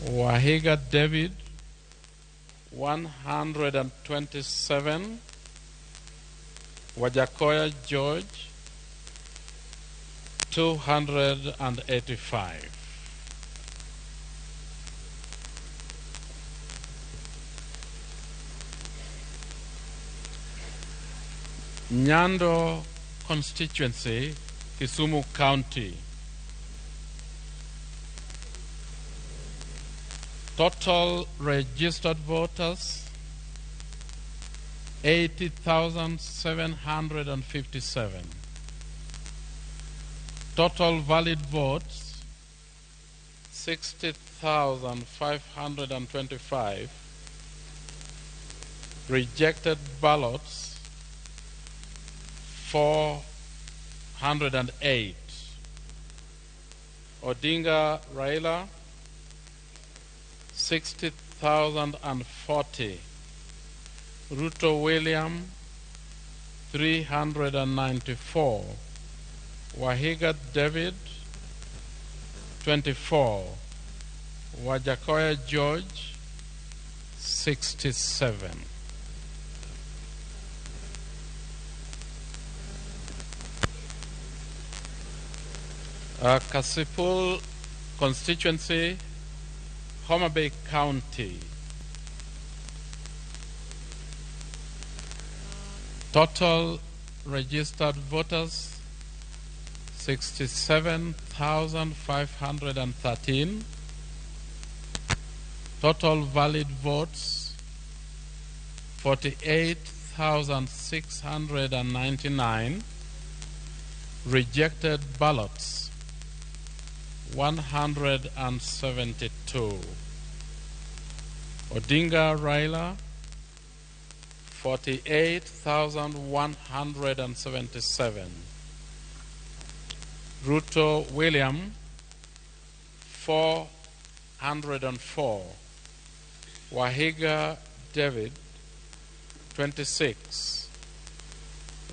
Wahiga David 127, Wajakoya George 285. Nyando constituency, Kisumu County. Total registered voters 80,757. Total valid votes 60,525. Rejected ballots 408. Odinga Raila 60,040. Ruto William 394. Wahiga David 24. Wajakoya George 67. Kasipul constituency, Homa Bay County. Total registered voters 67,513. Total valid votes 48,699. Rejected ballots 172. Odinga Raila 48,177. Ruto William 404. Wahiga David 26.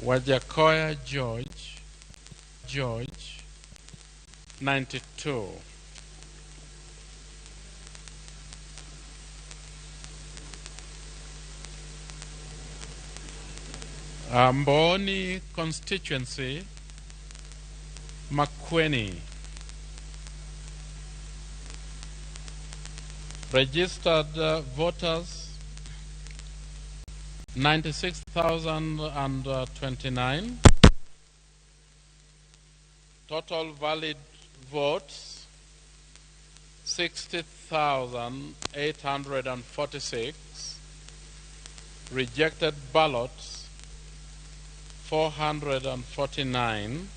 Wajakoya George 92. Mboni constituency, Makueni. Registered voters 96,029. Total valid votes 60,846. Rejected ballots 449.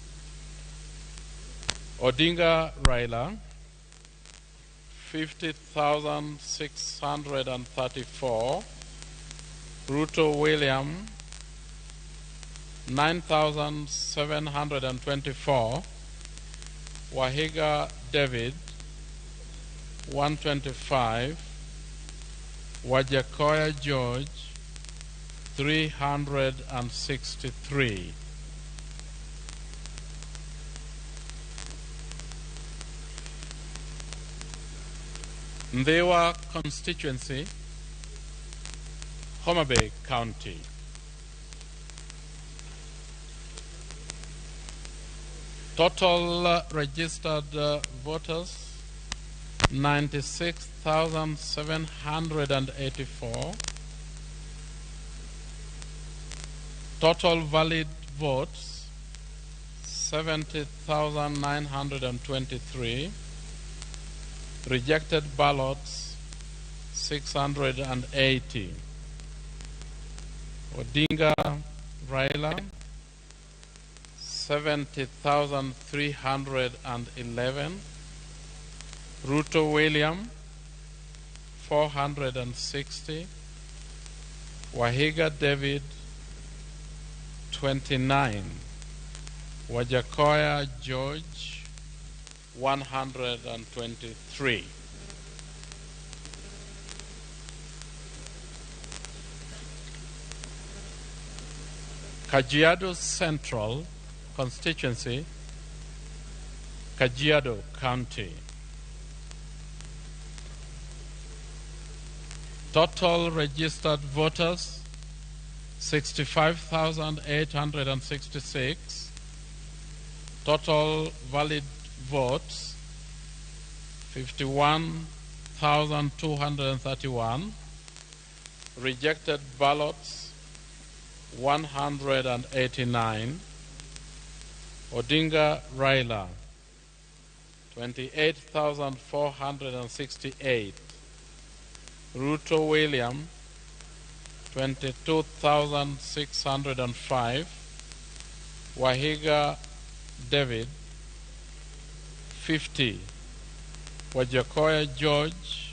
Odinga Raila 50,634. Ruto William 9,724. Wahiga David 125. Wajakoya George 363. Ndewa constituency, Homa Bay County. Total registered voters 96,784. Total valid votes 70,923. Rejected ballots 680. Odinga Raila 70,311. Ruto William 460. Wahiga David 29. Wajakoya George 123. Kajiado Central constituency, Kajiado County. Total registered voters 65,866. Total valid votes 51,231. Rejected ballots 189. Odinga Raila 28,468. Ruto William 22,605. Wahiga David 50. Wajakoya George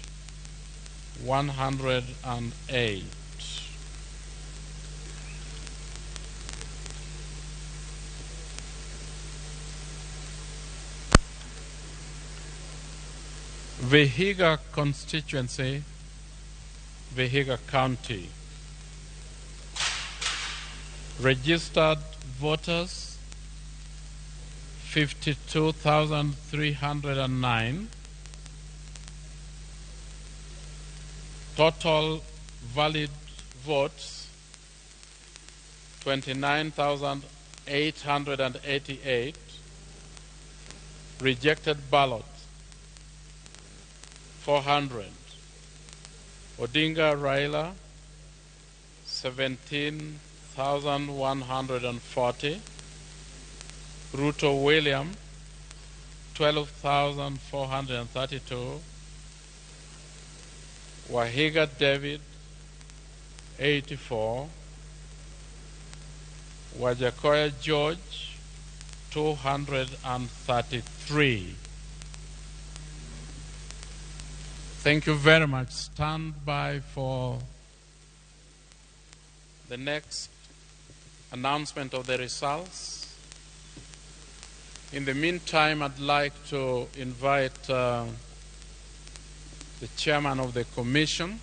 108. Vihiga constituency, Vihiga County. Registered voters 52,309. Total valid votes 29,888. Rejected ballots 400. Odinga Raila 17,140. Ruto William 12,432. Wahiga David 84. Wajakoya George 233. Thank you very much. Stand by for the next announcement of the results. In the meantime, I'd like to invite the chairman of the commission,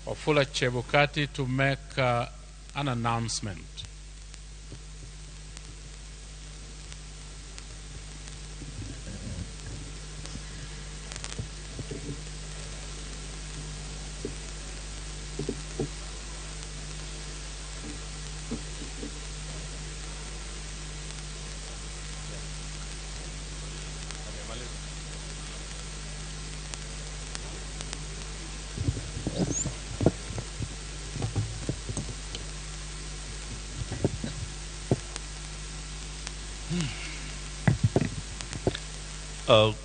Wafula Chebukati, to make an announcement.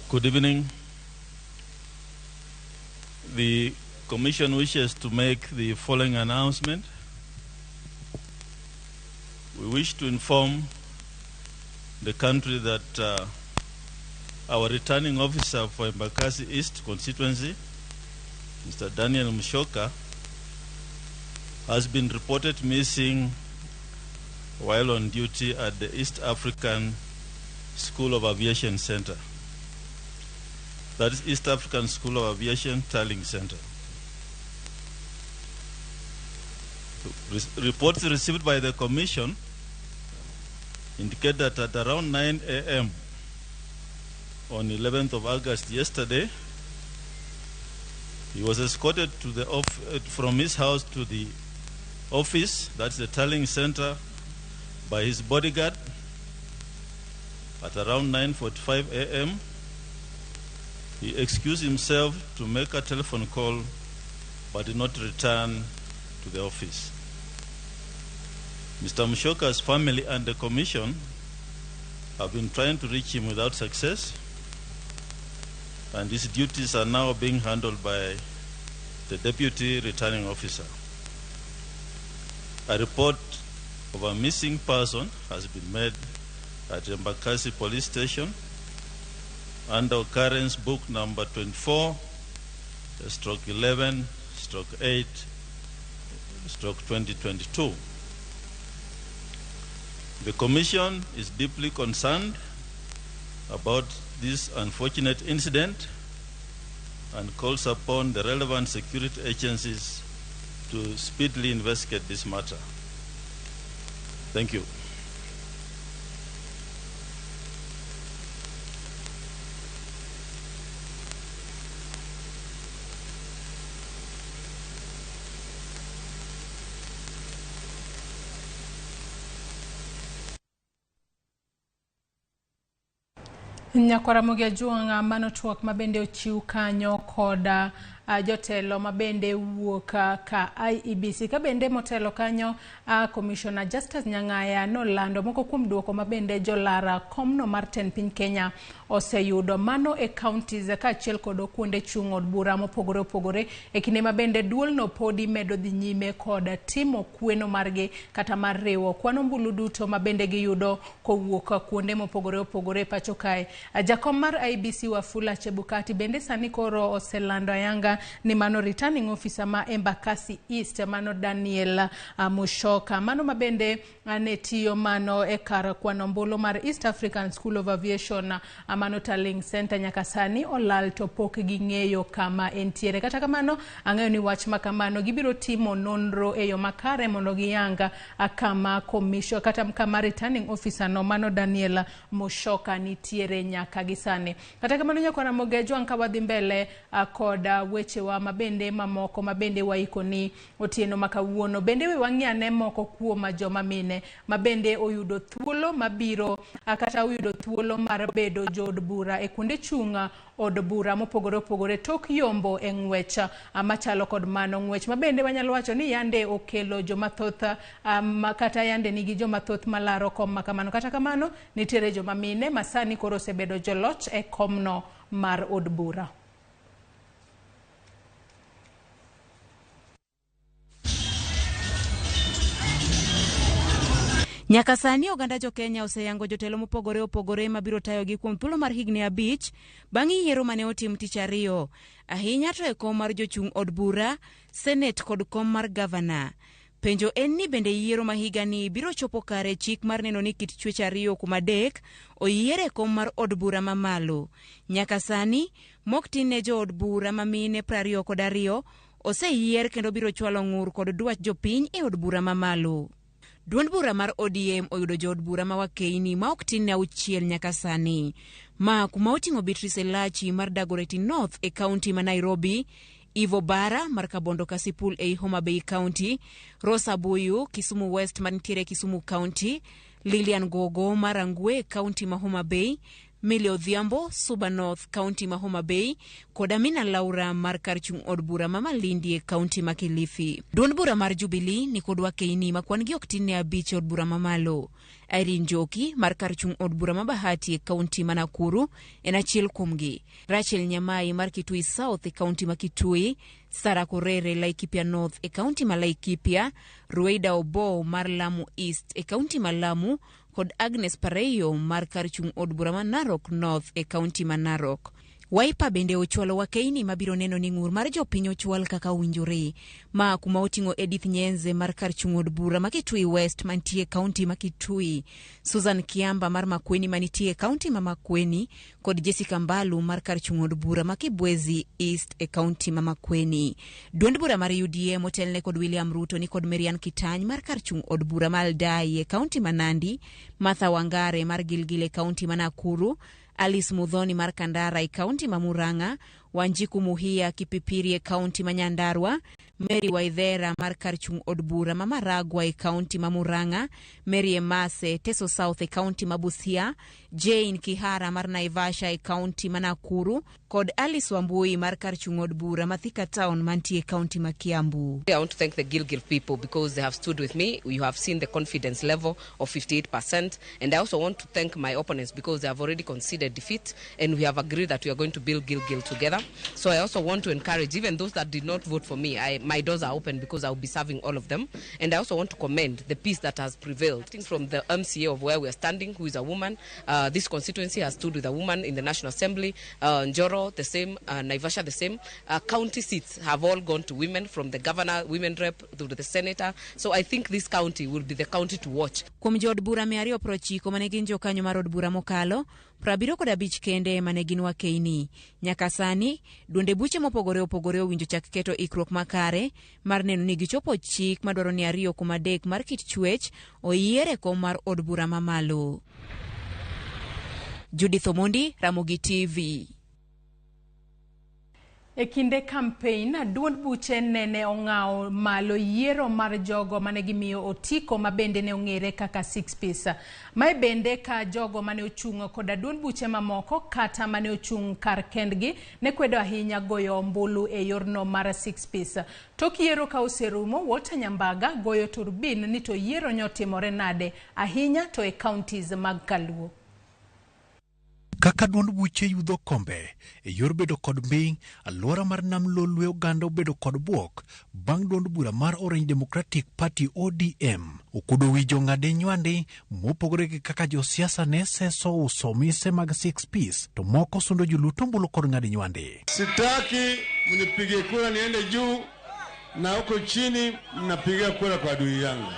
Good evening. The Commission wishes to make the following announcement. We wish to inform the country that our returning officer for Embakasi East constituency, Mr. Daniel Mushoka, has been reported missing while on duty at the East African School of Aviation Center. That is East African School of Aviation Tailing Center. Reports received by the Commission indicate that at around 9 a.m. on 11th of August yesterday, he was escorted to the from his house to the office, that's the Tailing Center, by his bodyguard at around 9:45 a.m. He excused himself to make a telephone call but did not return to the office. Mr. Mushoka's family and the Commission have been trying to reach him without success, and his duties are now being handled by the Deputy Returning Officer. A report of a missing person has been made at Embakasi Police Station under occurrence book number 24/11/8/2022. The Commission is deeply concerned about this unfortunate incident and calls upon the relevant security agencies to speedily investigate this matter. Thank you. Nyakwara Ramogi Ajuanga manotruok mabende ochiw kanyo koda jotelo mabende wuok ka IEBC kabende motelo kanyo Commissioner Justice Nyang'aya nolando moko kuom duoko mabende jolara komno mar ten piny Kenya oseyudo mano e counties kaachiel kod kuonde chung' od bura mopogore opogore e kinde mabende duolno podi medo dhi nyime kod timo kweno margi kata mar riwo kwano mbulu duto mabende giyudo kowuok kuonde mopogore opogore pacho kae. Jakom mar IEBC Wafula Chebukati bende sani koro oselando ayanga ni mano returning officer ma Embakasi East mano Daniel Mushoka mano mabende ne tiyo mano e kar kwano mbulu mar East African School of Aviation mano Talling Center nyaka sani olal to pok ging'eyo kama entiere. Kata kamano ang'eyo ni wach makamano gibiro timo nonro e yo makare mondo giyanga kama commission kata kama returning officer no mano Daniel Mushoka nitiere nyaka gisani. Kata kamano Nyakwara Ramogi Ajuanga ka wadhi mbele koda wechewa mabende mamoko mabende waikoni otieno makawuono bende we wang'iane moko kuom joma mine mabende oyudo thuolo mabiro kata oyudo thuolo mar bedo jod bura e kuonde chung' od bura mopogore opogore tok yombo e ng'wech machalo kod mano ng'wech mabende wanyalo wacho ni yande okelo joma thoth kata yande nigi joma thoth malaro kom makamano. Kata kamano nitiere joma mine masani koro osebedo joloch e komno mar od bura. Nyaka sani oganda jo Kenya oseyango jotelo mopogore opogore mabiro tayogi kuom thuolo mar higni 5 bang' yiero mane otim tich ariyo ahinya to e kom mar jochung' od bura, Senate kod kom mar gavana. Penjo en ni bende yiero ma higani biro chopo kare chik mar neno ni kit chwech ariyo kuom adek oyiere kom mar od bura mamalo. Nyaka sani mok tin ne jo od bura mamine 22 oseyier kendo biro chwalo ng'ur kod dwach jopiny e od bura mamalo. Duond bura mar ODM oyudo jood bura ma wakeini ma ok tin ne 6 nyaka sani. Ma kuma oting'o Beatrice Elachi mar Dagoretti North e kaunti ma Nairobi, Ivo Bara mar Kabondo Kasipul e Homa Bay County, Rosa Buyu Kisumu West mantiere Kisumu County, Lilian Gogo mar Angwe County ma Homa Bay, Millie Odhiambo Suba North County ma Homa Bay, kod Amina Laura mar Karchung od bura ma Malindi e County ma Kilifi. Duond bura mar Jubilee ni kod wakeini ma kwan gi ok tin ne 5 od bura mamalo. Irene Njoki mar Karchung od bura ma Bahati e County ma Nakuru en achiel kuomgi. Rachel Nyamai mar Kitui South e County ma Kitui, Sara Korere Laikipia North e County ma Laikipia, Rueida Obo mar Lamu East e County ma Lamu, kod Agnes Pareyo mar Karchung od bura ma Narok North e County ma Narok. Wiper bende ochwalo wakeini mabiro neno ni ng'ur mar jopiny ochwal kaka winjore. Ma kuma oting'o Edith Nyenze mar Karchung od bura ma Kitui West mantie County ma Kitui, Susan Kiamba mar Makueni manitie County ma Makueni, kod Jessica Mbalu mar Karchung od bura ma Kibwezi East e County ma Makueni. Duond bura mar UDM otelne kod William Ruto ni kod Marian Kitany mar Karchung od bura ma Aldai e County ma Nandi, Martha Wangare mar Gilgil e County ma Nakuru, Alice Mudhoni mar Kandara e County ma Murang'a, Wanjiku Muhia Kipipiri e County ma Nyandarua, Mary Waithera mar Karchung od bura ma Maragwa e County ma Murang'a, Mary Emase Teso South e County ma Busia, Jane Kihara mar Naivasha e County ma Nakuru, kod Alice Wambui mar Karchung od bura ma Thika Town mantie County ma Kiambu. I want to thank the Gilgil people because they have stood with me. You have seen the confidence level of 58%, and I also want to thank my opponents because they have already conceded defeat, and we have agreed that we are going to build Gilgil together. So I also want to encourage even those that did not vote for me. My doors are open because I will be serving all of them. And I also want to commend the peace that has prevailed. From the MCA of where we are standing, who is a woman, this constituency has stood with a woman in the National Assembly, Njoro the same, Naivasha the same. County seats have all gone to women, from the governor, women rep, to the senator. So I think this county will be the county to watch. Kuom jood bura 290 mane gin jokanyo mar od bura mokalo, 75 kende mane gin wakeini. Nyaka sani, duonde buche mopogore opogore owinjo chak keto ikruok makare mar neno ni gichopo chik madwaro ni 2 kuom 3 mar kit chwech oyiere kom mar od bura mamalo. Judith Omondi, Ramogi TV. E kinde campaign, duond buche nene ong'ao malo yiero mar jogo mane gimiyo otiko mabende ne ong'ere kaka 6 piece. Mae bende ka jogo mane ochung' koda duond buche mamoko kata mane ochung' kar kendgi ne kwedo ahinya goyo ombulu e yorno mar 6 piece. Tok yiero ka oserumo, Walter Nyambaga goyo turbin ni to yiero nyotimore nade ahinya to e counties mag Kaluo. Kaka duond buche yudho kombe e yor bedo kod mbi, alwora mar nam Lolwe oganda obedo kod buok bang' duond bura mar Orange Democratic Party ODM okudo wi jong'ade nywande mopogore gi kaka josiasa ne seso uso mise mag 6 piece to moko sundo joluto ombulu kod ng'ade nywande. Sitaki mnipige kura niende juu na huko chini mnapiga kura kwa adui yangu,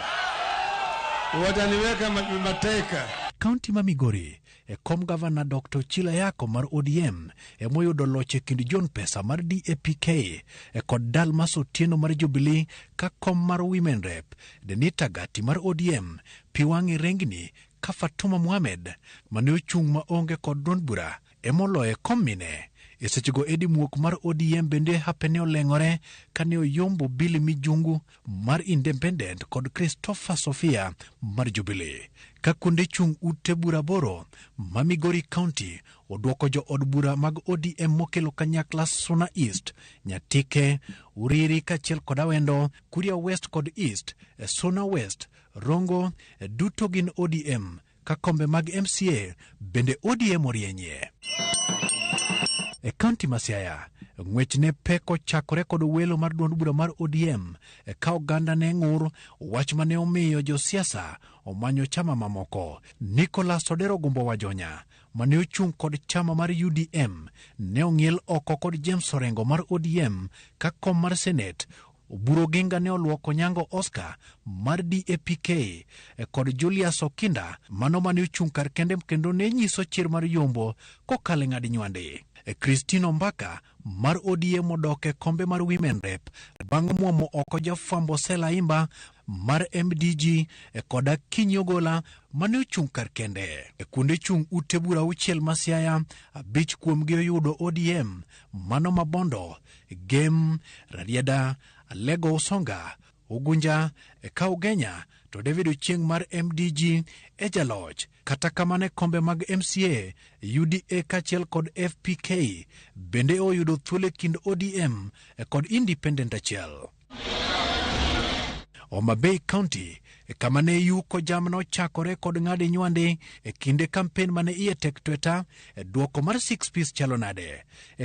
wataniweka mateka. Kaunti ma Migori e kom gavana Dr. Chila Yako mar ODM e moyudo loche kind John Pesa mar DAPK e kod Dalmas Otieno mar Jubilee ka kom mar Women Rep, Denita Gati mar ODM, Piwangi Rengni ka Fatuma Mohamed mane ochung' ma onge kod duond bura e moloye kom mine. E sechego Edi Muok mar ODM bende hapene oleng'ore kane oyombo Billy Mijungu mar Independent kod Christopher Sofia mar Jubilee. Ka kuonde chung' ute bura boro ma Migori County odwoko jo od bura mag ODM mokelo kanyakla Suna East, Nyatike, Uriri kachiel kod Awendo, Kuria West kod East, Suna West, Rongo, duto gin ODM ka kombe mag MCA bende ODM orienye. E kaunti ma Siaya, ng'wech ne pek ochakore kod welo mar duond bura mar ODM ka oganda ne ng'ur wach mane omiyo josiasa omanyo chama mamoko. Nicholas Odero Gumbo Wajonya mane ochung' kod chama mar UDM ne ong'iel oko kod James Orengo mar ODM ka kom mar Senate. Oburo Ginga ne oluoko Nyango Oscar mar DAPK kod Julius Okinda mano mane ochung' kar kende kendo ne nyiso chir mar yombo kokale ng'adi nywande. Christine Mbaka mar ODM odoke kombe mar Women Rep bang' muomo oko jafwambo Sela Imba mar MDG koda Kinyogola mane ochung' kar kende. Kuonde chung' ute bura auchiel ma Siaya, 5 kuomgi oyudo ODM, mano Mabondo, Gem, Rarieda, Lego Usonga, Ugunja, Kaugenya to David Ochieng mar MDG e jaloch. Kata kamane kombe mag MCA, UDA kachiel kod FPK bende oyudo thuolo kind ODM kod Independent achiel. Homa Bay County kama ne yuko jamno chakore kod ng'ade nywande e kinde kampen mane iye tek tweta duoko mar 6 piece chalo nade.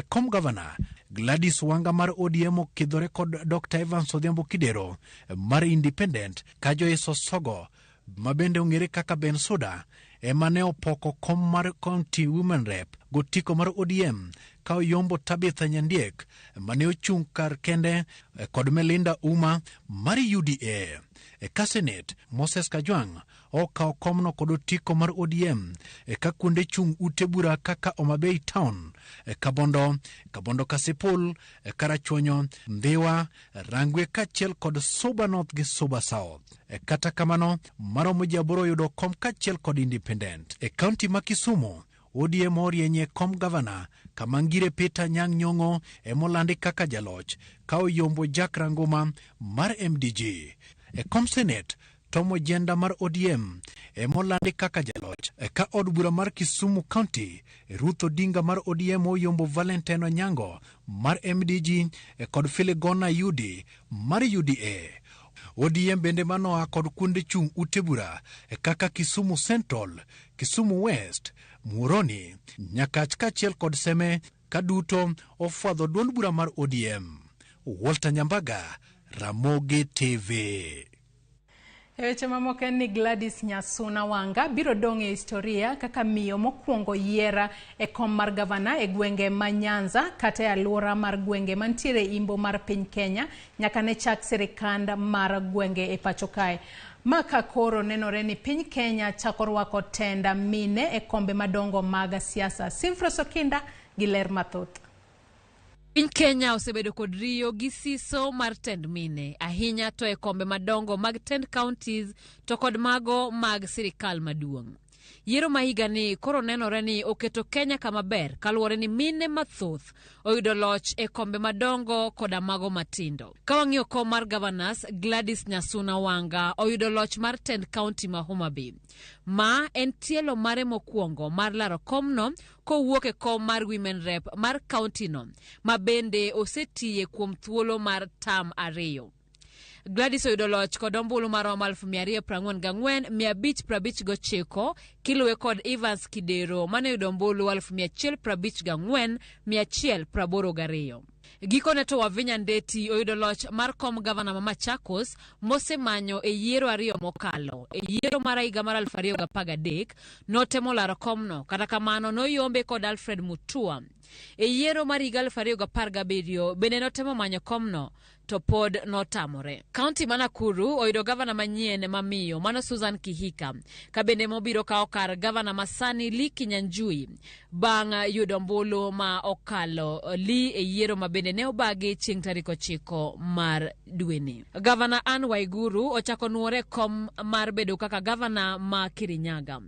Kom gavana Gladys Wanga mar ODM okidhore kod Dr. Evans Odhiambo Kidero mar Independent ka Joyce Osogo mabende ong'ere kaka Ben Suda emane opoko kom mar County Women Rep gotiko mar ODM ka oyombo Tabitha Nyandiek mane ochung' kar kende kod Melinda Uma mar UDA. Ka Senate, Moses Kajwang' okawo komno kod otiko mar ODM ka kuonde chung' ute bura kaka Homa Bay Town, Kabondo Kasipul, Karachuonyo, Ndhiwa, Rangwe kachiel kod Suba North gi Suba South. Kata kamano, maromo jaboro yudo kom kachiel kod Independent. County ma Kisumu, ODM orienye kom gavana kama Ngire Peter Nyang' Nyong'o emolandi kaka jaloch ka oyombo Jack Ranguma mar MDG. Kom Senate, Tom Ojenda mar ODM emolandi kaka jaloch ka od bura mar Kisumu County Ruth Odinga mar ODM oyombo Valentine Onyango mar MDG kod Filigona Yudi mar UDA. ODM bende manoa kod kuonde chung' ute bura kaka Kisumu Central, Kisumu West, Muroni, Nyakach kachiel kod Seme ka duto ofwadho duond bura mar ODM. Walter Nyambaga, Ramogi TV. Weche mamoko en ni Gladys Nyasuna Wanga biro dong' e historia kaka miyo mokwongo yiera e kom mar gavana e gwenge ma Nyanza kata e alwora mar gwenge mantiere imbo mar piny Kenya nyaka ne chak sirikand mar gwenge e pacho kae. Maka koro nenore ni piny Kenya chako rwako tenda mine e kombe madongo mag siasa. Simfra Sokinda gi ler mathoth. Piny Kenya osebedo kod riyo gi siso mar tend mine, ahinya to e kombe madongo mag 10 counties to kod mago mag sirikal maduong'. Yiero ma higani koro nenore ni oketo Kenya kama ber kaluwore ni mine mathoth oyudo loch e kombe madongo koda mago matindo. Ka wang'iyo kom mar governors, Gladys Nyasuna Wanga oyudo loch mar tend county ma Homa Bay. Ma en tielo mare mokwongo mar laro komno kowuok e kom mar women rep mar county no, ma bende osetiye kuom thuolo mar tam 2. Gladys oyudo loch kod ombulu mar 244,559 kiluwe kod Evans Kidero mane oyudo ombulu 154,182. Gikone to Wavinya Ndeti oyudo loch mar kom gavana ma Machakos mosemanyo e yiero 2 mokalo. E yiero mar higa mar 2013 notemo laro komno, kata kamano noyombe kod Alfred Mutua. E yiero mar higa 2017 bende notemo manyo komno to pod notamore. County ma Nakuru oyudo gavana manyien mamiyo mano Susan Kihika, ka bende mobiro kawo kar gavana masani Lee Kinyanjui bang' yudo ombulu ma okalo Lee e yiero ma bende ne obagi chieng' tarik 9 mar dweni. Gavana Anne Waiguru ochako nuore kom mar bedo kaka gavana ma Kirinyaga.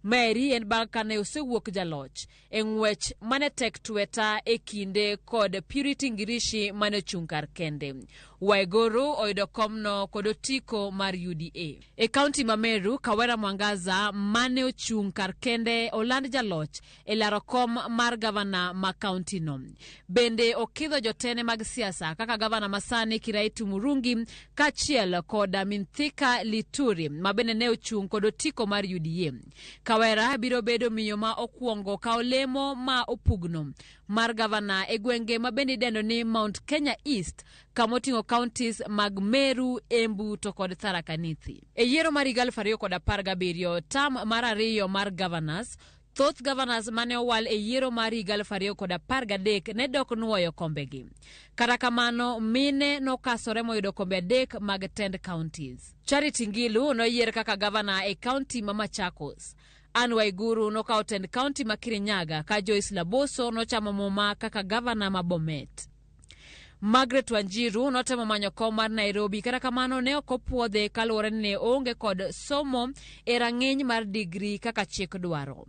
Mary en bang' kane osewuok jaloch e ng'wech mane tek tweta e kinde kod Purity Ngirishi mane ochung' kar kende. Waiguru oyudo komno kod otiko mar UDA. E kaunti ma Meru, Kawera Mwangaza mane ochung' kar kende oland jaloch e laro kom mar gavana ma kaunti no. Bende okidho jotene mag siasa kaka gavana masani Kiraitu Murungi kachiel kod Minthika Lituri ma bende ne ochung' kod otiko mar UDA. Kawera biro bedo miyo ma okwongo ka olemo ma opugno mar gavana e gwenge ma bende idendo ni Mount Kenya East, kamoting'o counties mag Meru, Embu to kod Tharaka Nithi. E yiero mar 2017 tam mar 2 mar governors, thoth governors mane owal e yiero mar 2013 ne dok nuoyo kombegi. Kata kamano, mine nokasore moyudo kombe 3 mag tend counties. Charity Ngilu noyier kaka gavana e county ma Machakos. Anne Waiguru nokawo tend county ma Kirinyaga ka Joyce Laboso nochamo muma kaka gavana ma Bomet. Margaret Wanjiru notemo manyo kom mar Nairobi, kata kamano ne ok opuodhe kaluwore ni ne onge kod somo e rang'iny mar digri kaka chik dwaro.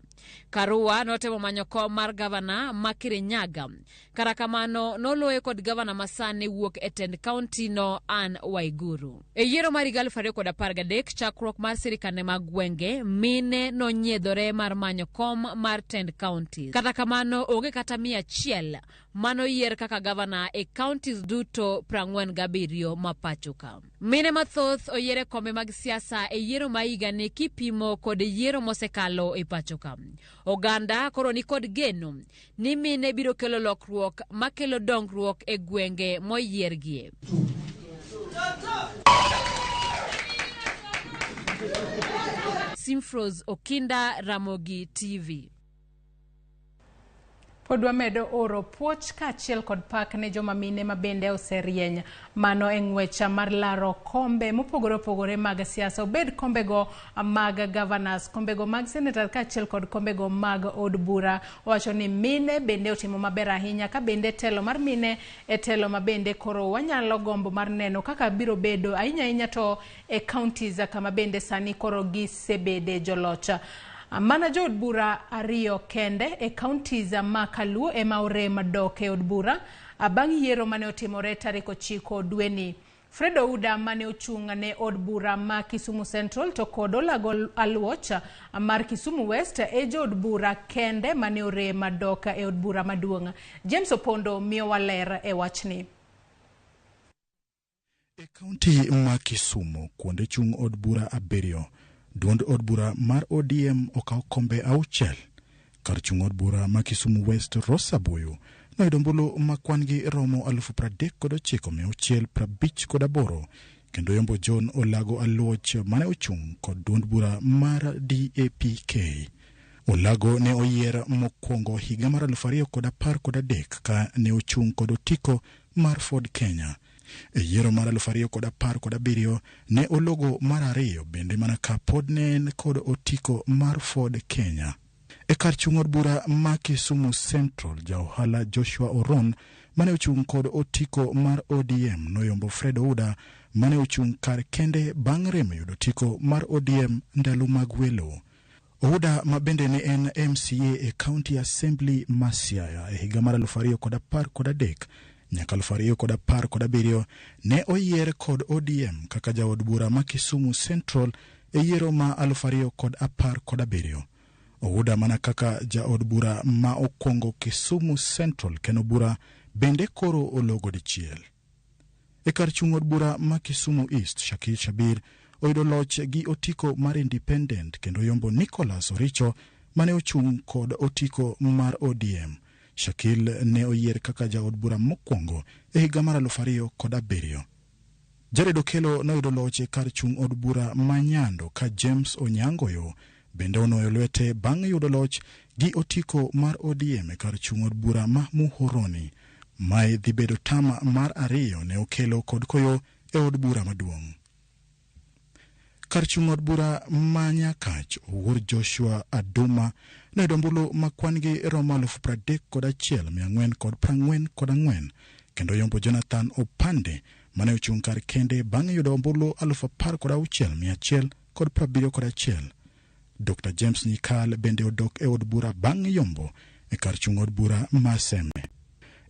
Karua notemo manyo kom mar gavana ma Kirinyaga, kata kamano noloye kod gavana masani wuok e tend county no Anne Waiguru. E yiero mar 2013 chakruok mar sirikande mag gwenge, mine nonyiedhore mar manyo kom mar tend counties. Kata kamano onge kata 100 manoyier kaka gavana e counties duto 47 ma pachoka. Mine mathoth oyiere kombe mag siasa e yiero ma higani kipimo kod yiero mosekalo e pachoka. Oganda koro ni kod geno ni mine biro kelo lokruok makelo dongruok e gwenge moyiergie. Simfros Okinda, Ramogi TV. Pod wamedo oro puoch kaachiel kod pak ne joma mine ma bende oserieny mano e ng'wecha mar laro kombe mopogore opogore mag siasa, obed kombego mag governors, kombego mag senator kaachiel kod kombego mag od bura. Owacho ni mine bende otimo maber ahinya, ka bende telo mar mine e telo ma bende koro wanyalo gombo mar neno kaka biro bedo ahinya to e counties kama bende sani koro gisebede jolocha. Mana jo od bura 2 kende e counties ma Kaluo ema orem dok e od bura bang' yiero mane otimore tarik 9 dweni. Fred Ouda mane ochung' ne od bura ma Kisumu Central to kod Olago Aluoch mar Kisumu West e jo od bura kende mane orem dok e od bura maduong'. James Opondo miyo waler e wachni. E county ma Kisumu kuonde chung' od bura 7, duond od bura mar ODM okaw kombe 6. Kar chung' od bura ma Kisumu West Rosa Boyo noyudo ombulu ma kwangi romo 39,658 kendo yombo John Olago Aluoch mane ochung' kod duond bura mar DAPK. Olago ne oyier mokwongo higa mar 2013 ka ne ochung' kod otiko mar Ford Kenya. E yiero mar 2017 ne ologo mar 2 bende mana ka pod ne en kod otiko mar Ford Kenya. E kar chung' od bura ma Kisumu Central, jaohala Joshua Oron mane ochung' kod otiko mar ODM noyombo Fred Ouda mane ochung' kar kende bang' rem yudo otiko mar ODM ndalo mag welo. Ouda mabende ne en MCA e County Assembly ma Siaya e higa mar 2013 nyaka 2017 ne oyier kod ODM kaka jaod bura ma Kisumu Central e yiero ma 2017. Ouda mana kaka jaod bura ma okwongo Kisumu Central keno bura bende koro ologo dichiel. E kar chung' od bura ma Kisumu East, Shakil Shabir oyudo loch gi otiko mar Independent kendo yombo Nicholas Oricho mane ochung' kod otiko mar ODM. Shakil ne oyier kaka jaod bura mokwongo e higa mar 2007. Jared Okelo noyudo loch e kar chung' od bura ma Nyando ka James Onyangoyo bende onoyo lwete bang' yudo loch gi otiko mar ODM e kar chung' od bura ma Muhoroni. Mae dhi bedo tama mar 2 ne Okelo kod Koyo e od bura maduong'. Kar chung' od bura ma Nyakach, Owuor Joshua Aduma noyudo ombulu ma kwan gi romo 31,444 kendo yombo Jonathan Opande mane ochung' kar kende bang' yudo ombulu 16,171. Dr. James Nyikal bende odok e od bura bang' yombo e kar chung' od bura ma Seme.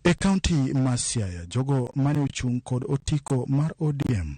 E kaunti ma Siaya, jogo mane ochung' kod otiko mar ODM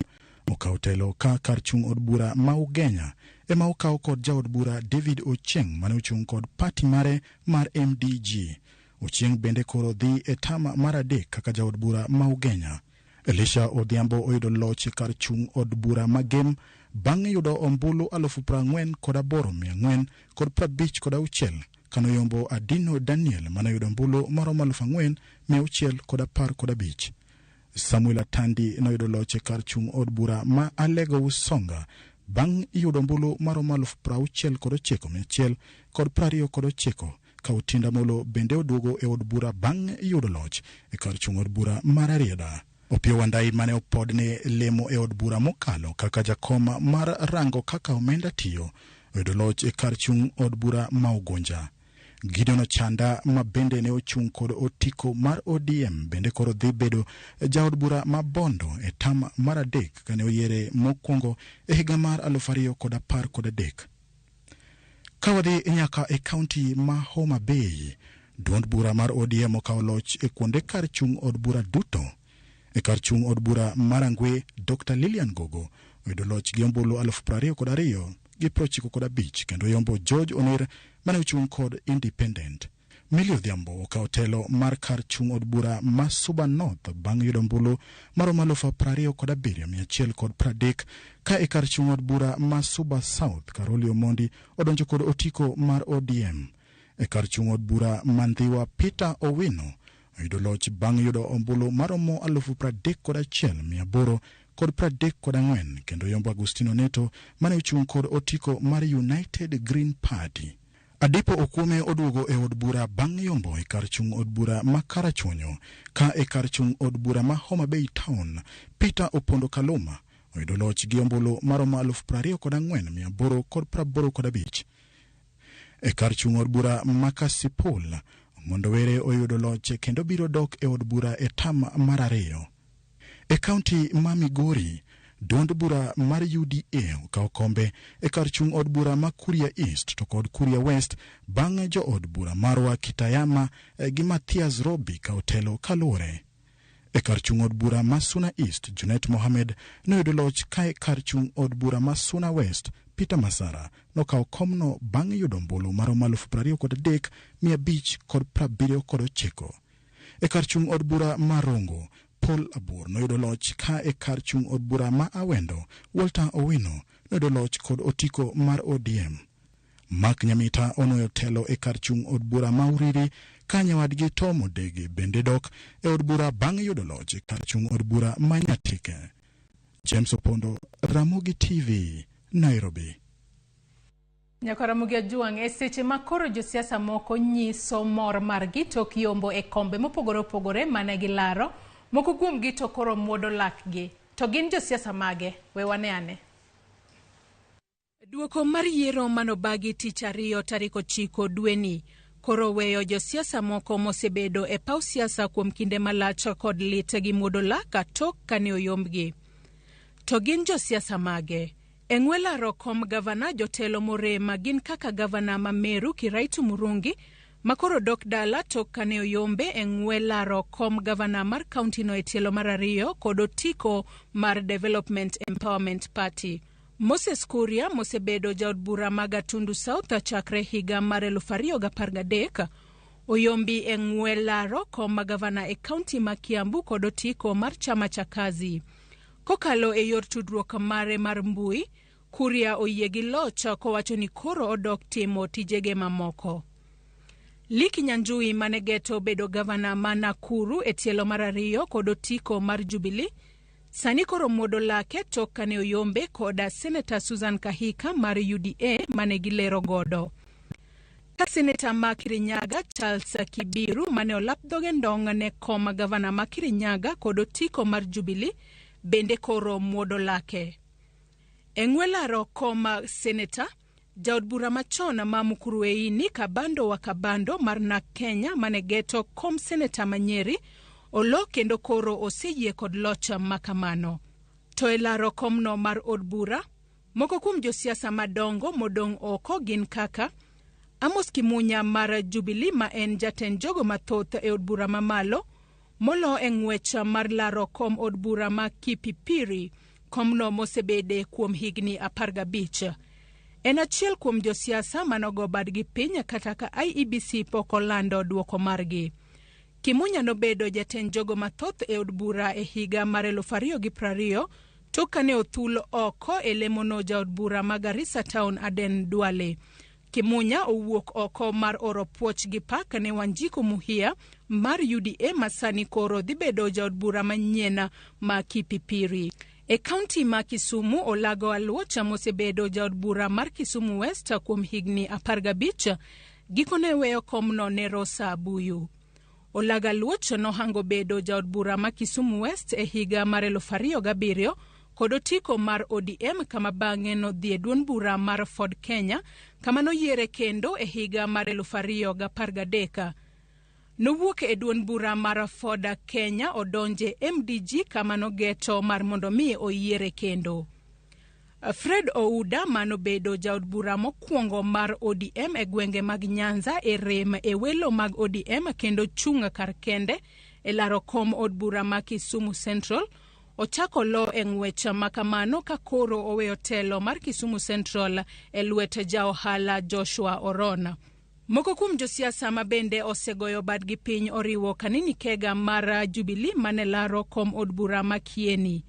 okawo telo ka kar chung' od bura ma Ugenya ema okaw kod jaod bura David Ochieng mane ochung' kod party mare mar MDG. Ochieng bende koro dhi e tama mar 3 kaka jaod bura ma Ugenya. Elisha Odhiambo oyudo loch kar chung' od bura ma Gem bang' yudo ombulu 48,456 kano yombo Adino Daniel mane yudo ombulu maromo 4,615. Samuel Atandi noyudo loch kar chung' od bura ma Alego Usonga bang' yudo ombulu maromo 69,129 ka Otinda Molo bende oduogo e od bura bang' yudo loch e kar chung' od bura mar Arieda. Opio Wandai mane opodne lemo e od bura mokalo kaka jakoma mar rango kaka omenda tiyo oyudo loch e kar chung' od bura ma Ugonja. Gideon Ochanda ma bende ne ochung' kod otiko mar ODM bende koro dhi bedo jaod bura ma Bondo e tama mar 3 kane oyiere mokwongo e higa mar 2013. Kawadhi nyaka e kaunti ma Homa Bay, duond bura mar ODM okawo loch e kuonde kar chung' od bura duto. E kar chung' od bura mar Angwe, Dr. Lilian Gogo oyudo loch gi ombulu 22,95 kendo yombo George Onir mane ochung' kod Independent. Millie Odhiambo okawo telo mar kar chung' od bura ma Suba North bang' yudo ombulu maromo 27,130 ka e kar chung' od bura ma Suba South, Karoli Omondi odonjo kod otiko mar ODM. E kar chung' od bura Mandhiwa, Peter Owino oyudo loch bang' yudo ombulu maromo 31,834 kendo yombo Agustino Neto mane ochung' kod otiko mar United Green Party. Adipo Okume oduogo e od bura bang' yombo e kar chung' od bura ma Karachuonyo ka e kar chung' od bura ma Homa Bay Town, Peter Opondo Kaluma oyudo loch gi ombulu maromo 24,885. E kar chung' od bura ma Kasipul, Mondowere oyudo loch kendo biro dok e od bura e tama mar 2. E kaunti ma Migori, duond bura mar UDA okawo kombe e kar chung' od bura ma Kuria East to kod Kuria West bang' jo od bura marwa Kitayama gi Mathias Robi ka otelo kalure. E kar chung' od bura ma Suna East, Junet Mohamed noyudo loch ka e kar chung' od bura ma Suna West, Peter Masara nokawo komno bang' yudo ombulu maromo 23,579. E kar chung' od bura ma Rongo, Paul Abur noyudo loch ka e kar chung' od bura ma Awendo, Walter Owino noyudo loch kod otiko mar ODM. Mark Nyamita onoyo telo e kar chung' od bura ma Uriri ka nyawadgi Tom Odege bende dok e od bura bang' yudo loch e kar chung' od bura ma Nyatike. James Opondo, Ramogi TV, Nairobi. Nyaka Ramogi Ajuang e seche ma koro josiasa moko nyiso mor margi tok yombo e kombe mopogore opogore mane gilaro. Moko kuom gi to koro muodo lakgi. To gin josiasa mage? We wane ane. Duoko mar yiero manobagi tich 2 tarik 9 dweni koro weyo josiasa moko mosebedo e paw siasa kuom kinde malach kod lit gi muodo laka tok kane oyombgi. To gin josiasa mage? Engwela rokom gavana jotelo morema gin kaka gavana Mameru Kiraitu Murungi makoro dok dala tok kane oyombe engwela rokom gavana mar county no etielo mar ariyo kod otiko mar Development Empowerment Party. Moses Kuria mosebedo jaod bura Magatundu South chakre higa mar 2013 oyombi engwela rokom gavana e county ma Kiambu kod otiko mar chama cha kazi. Kokalo e yor tudruok mare mar mbui, Kuria oyie gi loch kowacho ni koro odok timo tijege mamoko. Liki Nyanjui manegeto bedo gavana ma Nakuru etielo mar ariyo kod otiko mar Jubilee, sani koro muodo lake tok kane oyombe koda Senator Susan Kahika mar UDA mane gilero godo. Ka Senator ma Kirinyaga Charles Kibiru mane olap dhoge ndong ne kom gavana ma Kirinyaga kod otiko mar Jubilee bende koro muodo lake. Engwela rokom Senator jaod bura machon ma Mukurueini Kabando wa Kabando mar na Kenya manegeto kom Senator Manyeri olo kendo koro oseyie kod locha makamano. To elaro komno mar od bura, moko kuom josiasa madongo modong oko gin kaka Amos Kimunya mar Jubilee ma en jatend jogo mathoth e od bura mamalo, molo eng'wech mar laro kom od bura ma Kipipiri, komno mosebede kuom higni 15. En achiel kuom josiasa manogo badgi piny kata ka IEBC pok olando duoko margi. Kimunya nobedo jatend jogo mathoth e od bura e higa mar 2020 tok kane othul oko e lemono jaod bura ma Garissa Town Aden Duale. Kimunya owuok oko mar oro puoch gi pak ne Wanjiku Muhia mar UDA masani koro dhibedo jaod bura manyien ma Kipipiri. E county ma Kisumu Olago Aluocha mosebedo jaod bura mar Kisumu West kuom higni 15 gikone weyo komno ne Rosa Abuyu. Olago Aluocha nohango bedo jaod bura ma Kisumu West e higa mar 2007 kod otiko mar ODM kama bang'e nodhi duond bura mar Ford Kenya kama noyiere kendo e higa mar 2013. Nowuok e duond bura mar Ford Kenya odonje MDG kama nogeto mar mondo mi oyiere kendo. Fred Ouda manobedo jaod bura mokwongo mar ODM e gwenge mag Nyanza e rem e welo mag ODM kendo chunga kar kende e laro kom od bura ma Kisumu Central ochako lo eng'wech makamano ka koro oweyo telo mar Kisumu Central e lwet jaohala Joshua Orona. Moko kuom josiasa ma bende osegoyo badgi piny oriwo Kanini Kega mar Jubilee mane laro kom od bura ma Kieni.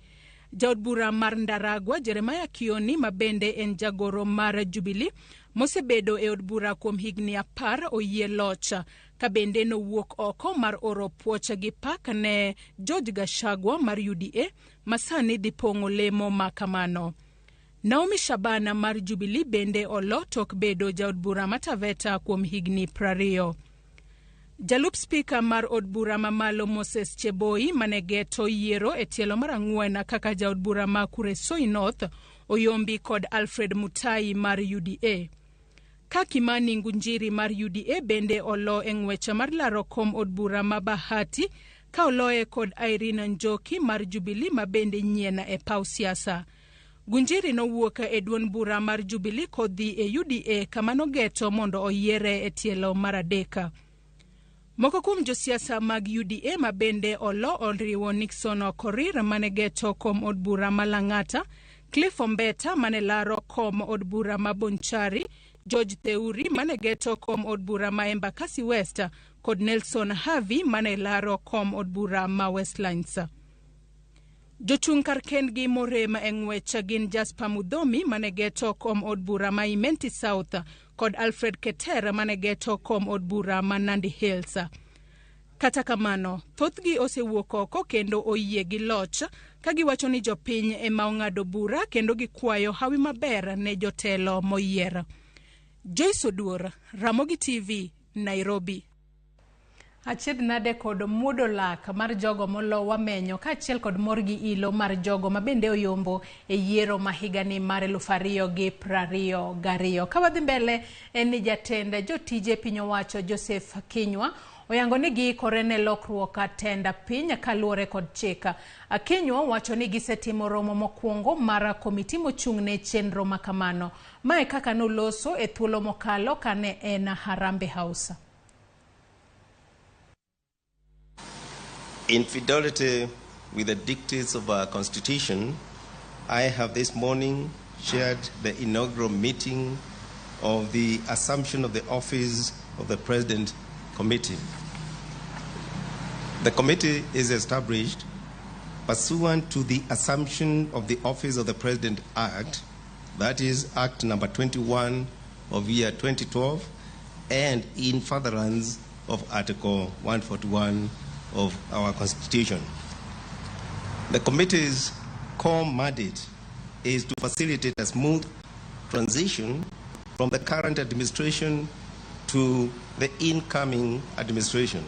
Jaod bura mar Ndaragwa Jeremiah Kioni ma bende en jagoro mar Jubilee mosebedo e od bura kuom higni 10 oyie locha ka bende nowuok oko mar oro puoch gi pak ne George Gashagwa mar UDA masani dipong'o lemo makamano. Naomi Shabana mar Jubilee bende olo tok bedo jaod bura mataveta kuom higni 20. Jalup spika mar od bura mamalo Moses Cheboi manegeto Yiero e tielo mar 4 kaka jaod bura ma Kuresoi North oyombi kod Alfred Mutai mar UDA. Ka Kimani Ngunjiri mar UDA bende olo eng'wecha mar laro kom od bura ma Bahati ka oloe kod Irene Njoki mar Jubilee ma bende nyiena e paw siasa. Gunjiri nowuok e duond bura mar Jubilee kodhi e UDA kama nogeto mondo oyiere e tielo mar 3. Moko kuom josiasa mag UDA ma bende olo oriwo Nixon Korir manegeto kom od bura ma Lang'ata, Cliff Ombeta mane laro kom od bura ma Bonchari, George Theuri manegeto kom od bura ma Embakasi West kod Nelson Havi mane laro kom od bura ma Westlands. Jochung' kar kendgi morem eng'wech gin Jasper Mudhomi manegeto kom od bura ma Imenti South kod Alfred Keter manegeto kom od bura ma Nandi Hills. Kata kamano, thothgi osewuok oko kendo oyie gi loch ka giwacho ni jopiny ema ong'ado bura kendo gikwayo hawi maber ne jotelo moyier. Joyce Oduor, Ramogi TV, Nairobi. Achiedh nade kod muodo lak mar jogo molo wamenyo ka achiel kod morgi ilo mar jogo ma bende oyombo e yiero ma higani mar 2022. Ka wadhi mbele en ni jatend jotije piny owacho Joseph Kinyua oyango ni giikore ne lokruok atenda piny kaluwore kod chik. Akinyo wacho ni gisetimo romo mokwongo mar komiti mochung'ne chenro makamano. Mae kaka noloso e thuolo mokalo kane en Harambee House. In fidelity with the dictates of our Constitution, I have this morning chaired the inaugural meeting of the Assumption of the Office of the President Committee. The committee is established pursuant to the Assumption of the Office of the President Act, that is Act number 21 of year 2012, and in furtherance of Article 141 of our Constitution. The committee's core mandate is to facilitate a smooth transition from the current administration to the incoming administration.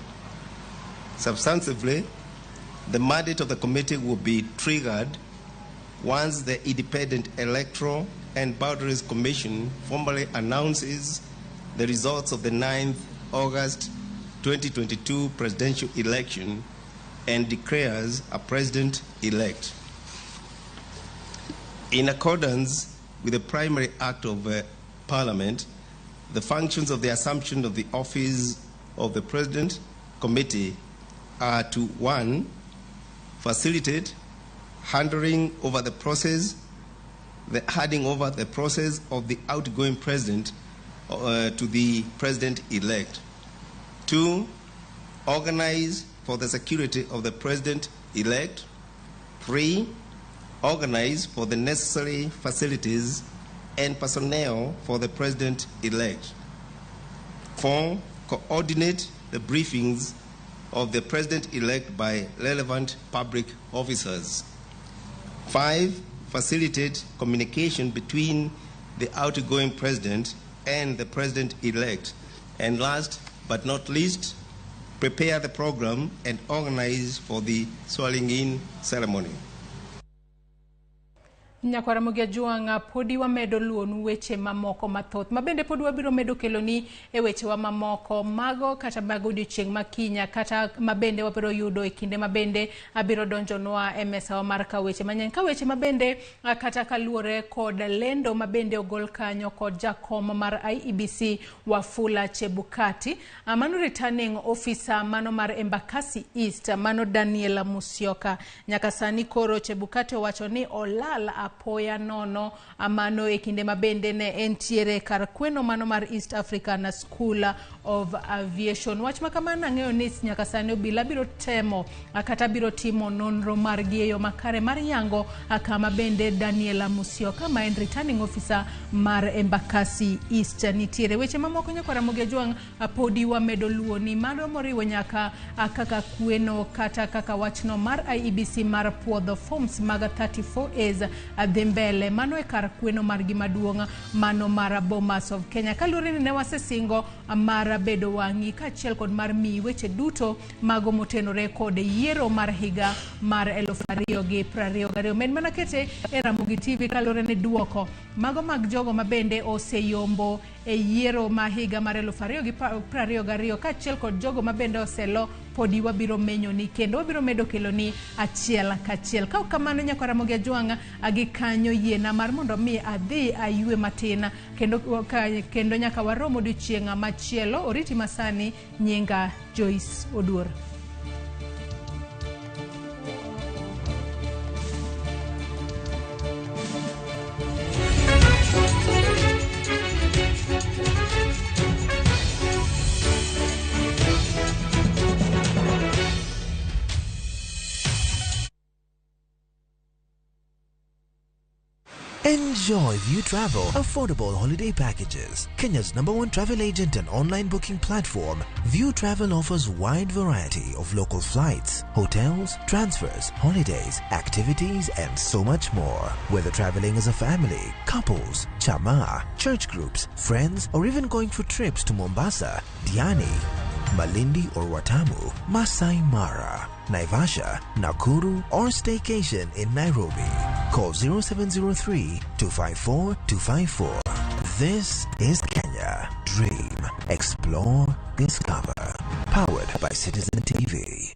Substantively, the mandate of the committee will be triggered once the Independent Electoral and Boundaries Commission formally announces the results of the 9th August 2022 presidential election and declares a president-elect. In accordance with the primary act of Parliament, the functions of the Assumption of the Office of the President Committee are to 1. Facilitate handing over the process of the outgoing president to the president-elect. 2. Organize for the security of the president-elect. 3. Organize for the necessary facilities and personnel for the president-elect. 4. Coordinate the briefings of the president-elect by relevant public officers. 5. Facilitate communication between the outgoing president and the president-elect. And last but not least, prepare the program and organize for the swearing-in ceremony. Nyakwara Mugiajuanga podi wamedo luonu weche mamoko mathoth mabende podi wabiro medo keloni e weche wa mamoko mago kata mago odiochieng' makinya kata mabende wabiro yudo e kinde mabende abiro donjonwa e mesa wa mar ka weche manyien ka weche mabende kata kaluore kod lendo mabende ogol kanyo kod jakom mar IEBC Wafula Chebukati mano returning officer mano mar Embakasi East mano Daniel Musyoka nyaka sani koro Chebukati wacho ni olal apoya nono amano e kinde mabende ne entiere kar kweno mano mar East African School of Aviation. Wach makamana ng'eyo ni nyaka sani obila biro temo kata biro timo nonro mar gieyo makare mar yango kama bende Daniel Musyoka ma en returning officer mar Embakasi East nitiere. Weche mamoko Nyakwara Mugiajuang podi wamedo luoni mano moriwo nyaka kaka kweno kata kaka wachno mar IEBC mar puodho forms mag 34As Dembele mano e kar kweno mar gimaduong' mano mar Bomas of Kenya kalure ni ne wasesingo mar bedo wangi kachiel kod mar mi weche duto mago motenore kod yiero mar higa mar 2022 men mana kete e Ramogi TV kalure ni duoko mago mag jogo mabende oseyombo e yiero ma higa mar 2022 kachiel kod jogo mabende oselo podi wabiro menyo ni kendo wabiro medo keloni achiel kachiel ka kamano Nyakwara Mugiajuang agikanyo yiena mar mondo mi adhi ayue matina kendo nyaka waromo odiochieng' machielo oriti masani nyinga Joyce Oduor. Enjoy View Travel affordable holiday packages. Kenya's #1 travel agent and online booking platform, View Travel offers wide variety of local flights, hotels, transfers, holidays, activities, and so much more. Whether traveling as a family, couples, chama, church groups, friends, or even going for trips to Mombasa, Diani, Malindi or Watamu, Masai Mara, Naivasha, Nakuru, or staycation in Nairobi. Call 0703-254-254. This is Kenya. Dream, explore, discover. Powered Citizen TV.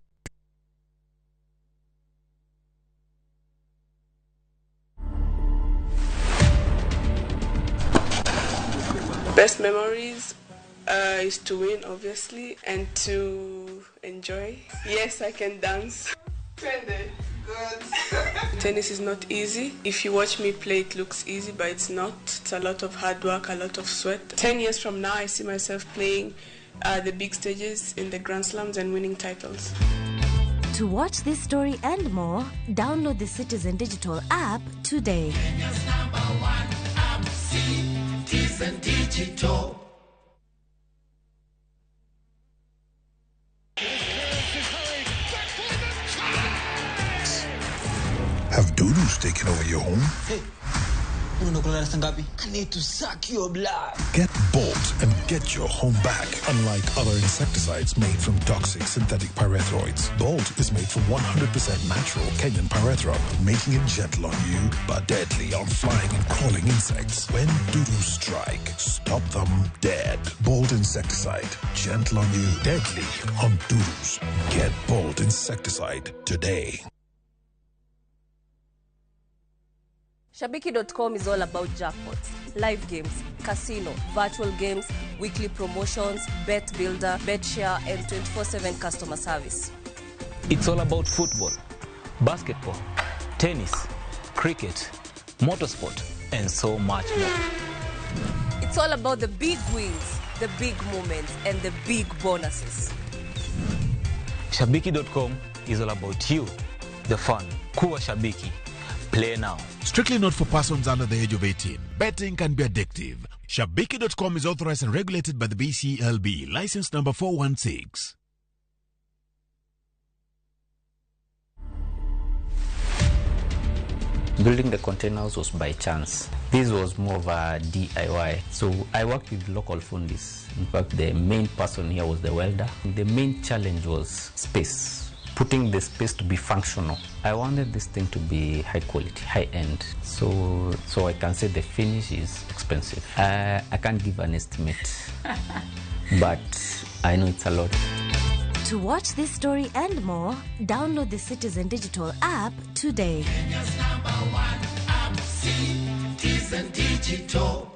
Best memories is to win, obviously, and to enjoy. Yes, I can dance. Tennis is not easy. If you watch me play, it looks easy, but it's not. It's a lot of hard work, a lot of sweat. 10 years from now, I see myself playing the big stages in the Grand Slams and winning titles. To watch this story and more, download the Citizen Digital app today. Kenya's #1 app, Citizen Digital. Have doodles taken over your home? Hey, I need to suck your blood. Get Bolt and get your home back. Unlike other insecticides made from toxic synthetic pyrethroids, Bolt is made from 100% natural Kenyan pyrethrum, making it gentle on you but deadly on flying and crawling insects. When doodles strike, stop them dead. Bolt insecticide, gentle on you, deadly on doodles. Get Bolt insecticide today. Shabiki.com is all about jackpots, live games, casino, virtual games, weekly promotions, bet builder, bet share, and 24/7 customer service. It's all about football, basketball, tennis, cricket, motorsport, and so much more. It's all about the big wins, the big moments, and the big bonuses. Shabiki.com is all about you, the fun. Kuwa Shabiki. Play now. Strictly not for persons under the age of 18. Betting can be addictive. Shabiki.com is authorized and regulated by the BCLB. License number 416. Building the containers was by chance. This was more of a DIY. So I worked with local fundis. In fact, the main person here was the welder. The main challenge was space. Putting the space to be functional. I wanted this thing to be high quality, high end. So I can say the finish is expensive. I can't give an estimate, but I know it's a lot. To watch this story and more, download the Citizen Digital app today. Kenya's #1 app, Citizen Digital.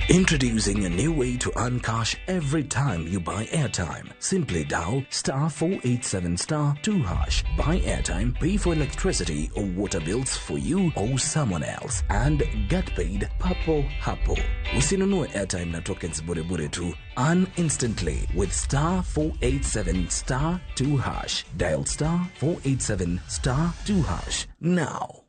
Introducing a new way to earn cash every time you buy airtime. Simply dial *487*2#. Buy airtime, pay for electricity or water bills for you or someone else, and get paid papo hapo. Usinunue airtime na tokens bure bure tu. Earn instantly with *487*2#. Dial *487*2# now.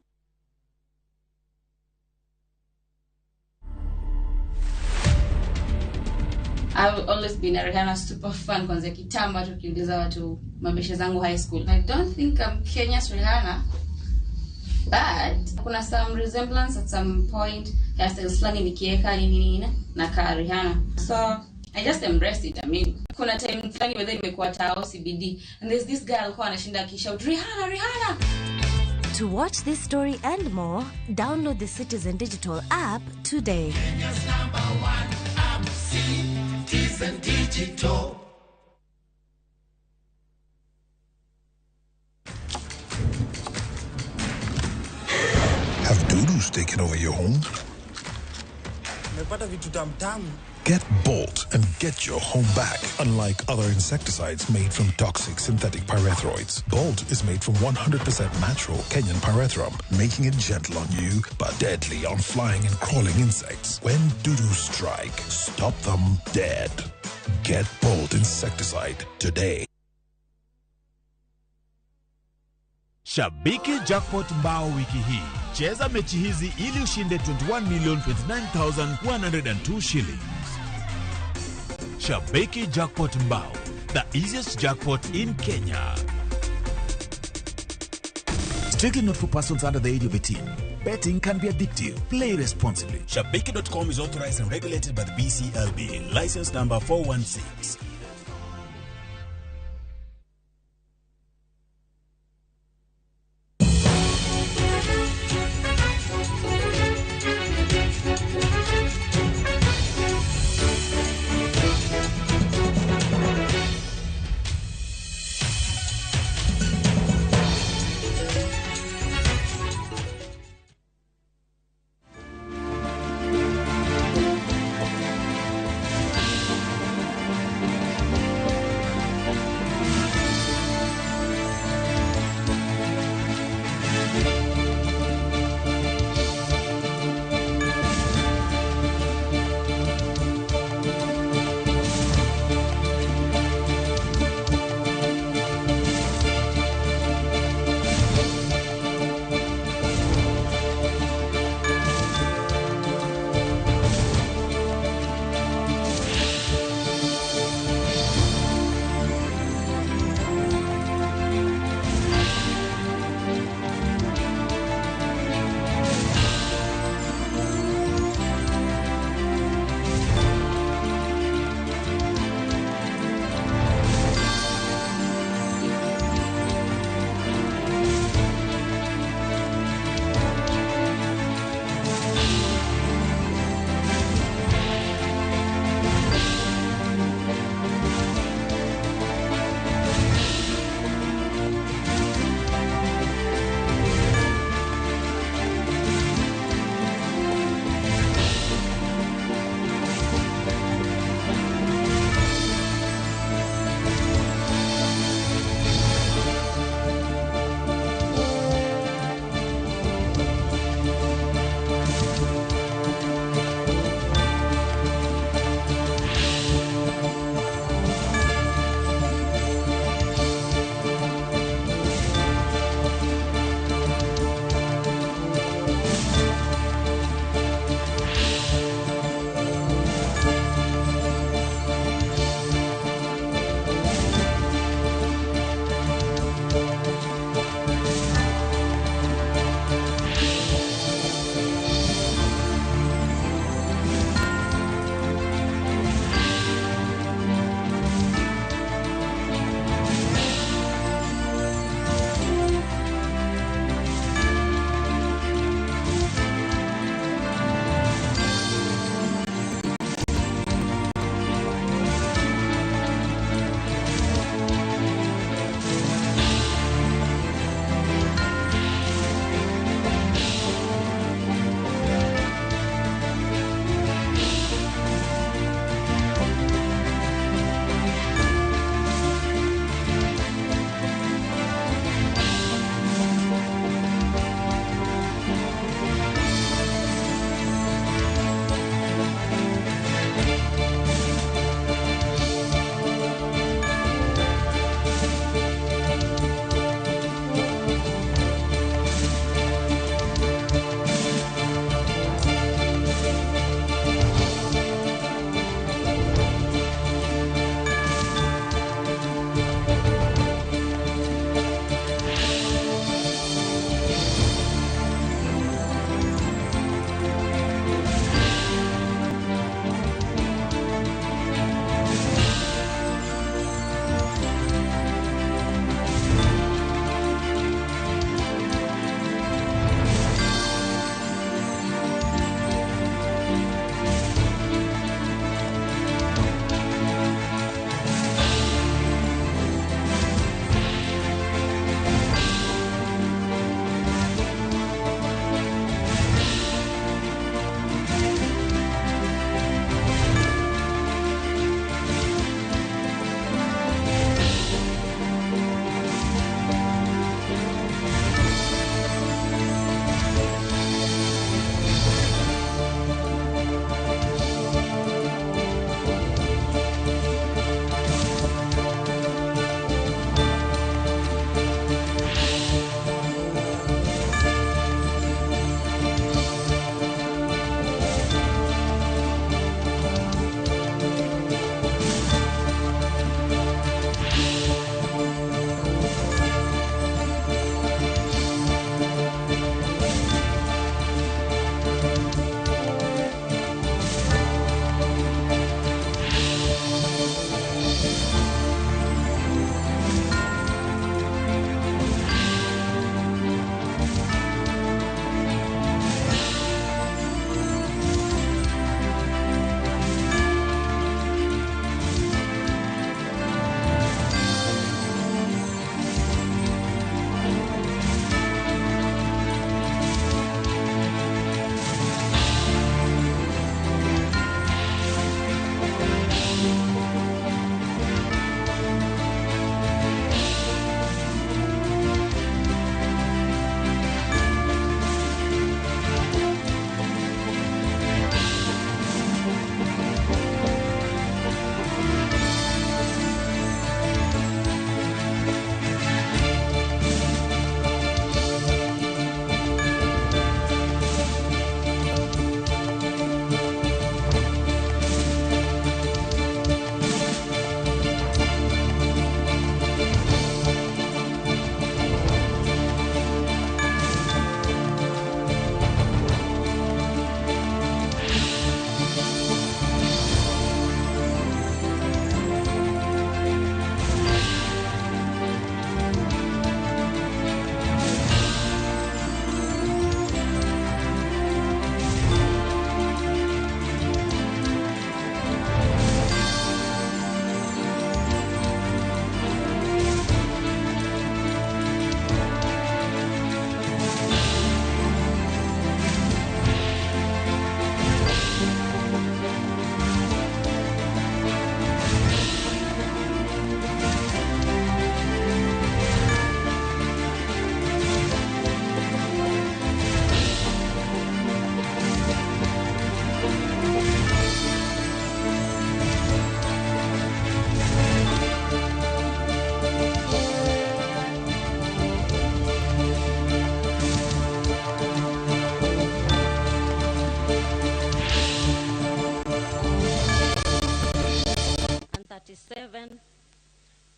I've always been a Rihanna super fan kwanza kitambo tukiuliza watu mabeshe zangu high school. I don't think I'm Kenya's Rihanna, but kuna some resemblance at some point. Hairstyles flani nikieka nini na ka Rihanna. So I just embraced it. I mean, kuna time flani whether nimekuwa tao CBD and there's this girl alikuwa anashinda akishout Rihanna, Rihanna. To watch this story and more, download the Citizen Digital app today. Kenya's #1 app, Citizen Digital. Have doodles taken over your home? Get Bolt and get your home back. Unlike other insecticides made from toxic synthetic pyrethroids, Bolt is made from 100% natural Kenyan pyrethrum, making it gentle on you but deadly on flying and crawling insects. When doodles strike, stop them dead. Get Bolt insecticide today. Shabiki Jackpot Mbao wiki hii. Cheza mechi hizi ili ushinde 21,029,102 shillings. Shabiki Jackpot Mbao, the easiest jackpot in Kenya. Strictly not for persons under the age of 18. Betting can be addictive. Play responsibly. Shabiki.com is authorized and regulated by the BCLB. License number 416.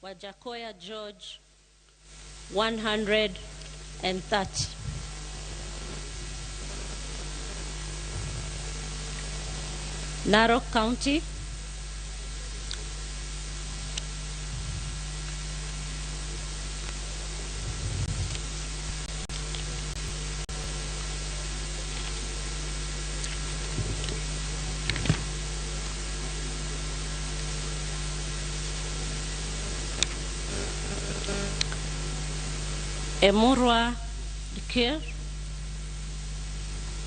Wajakoya George 130. Narok County, Emurwa Dikir.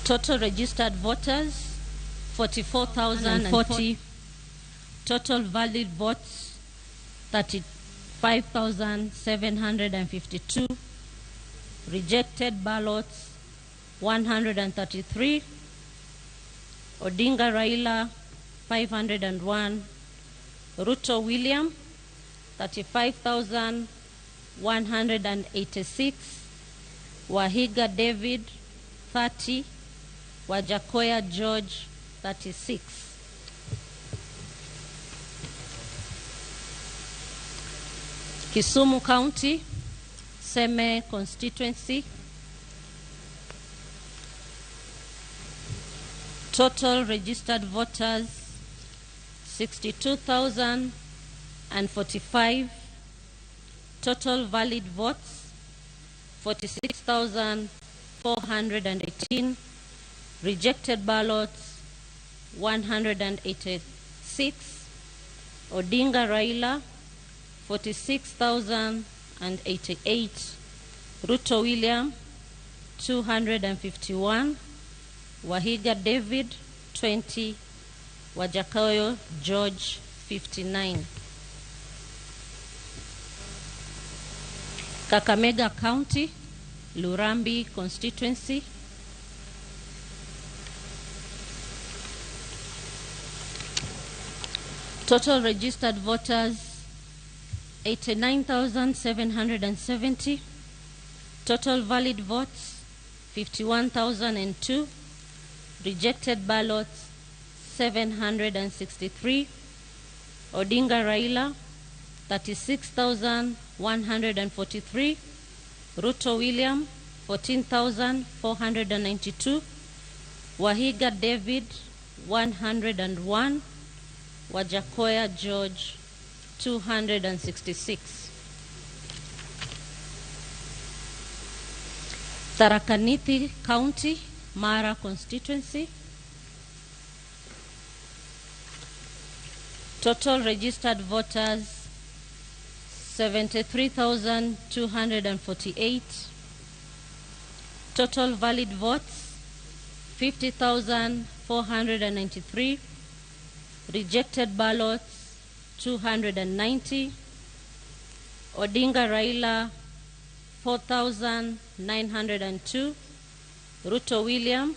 Total registered voters 44,040. Total valid votes 35,752. Rejected ballots 133. Odinga Raila 501. Ruto William 35,186. Wahiga David 30. Wajakoya George 36. Kisumu County, Seme constituency. Total registered voters 62,045. Total valid votes 46,418. Rejected ballots 186. Odinga Raila 46,088. Ruto William 251. Wahiga David 20. Wajakoya George 59. Kakamega County, Lurambi constituency. Total registered voters 89,770. Total valid votes 51,002. Rejected ballots 763. Odinga Raila 36,143. Ruto William 14,492. Wahiga David 101. Wajakoya George 266. Tharaka Nithi County, Mara constituency. Total registered voters 73,248. Total valid votes 50,493. Rejected ballots 290. Odinga Raila 4,902. Ruto William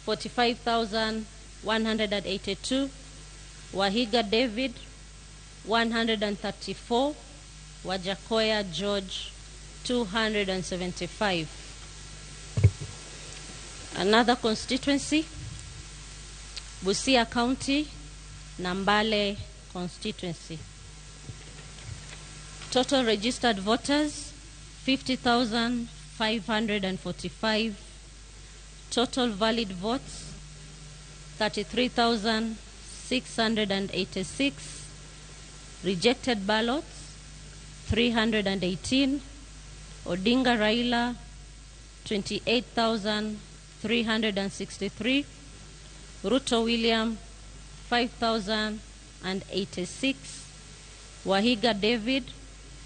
45,182. Wahiga David 134. Wajakoya George 275. Another constituency, Busia County, Nambale constituency. Total registered voters 50,545. Total valid votes 33,686. Rejected ballots 318. Odinga Raila 28,363. Ruto William 5,086. Wahiga David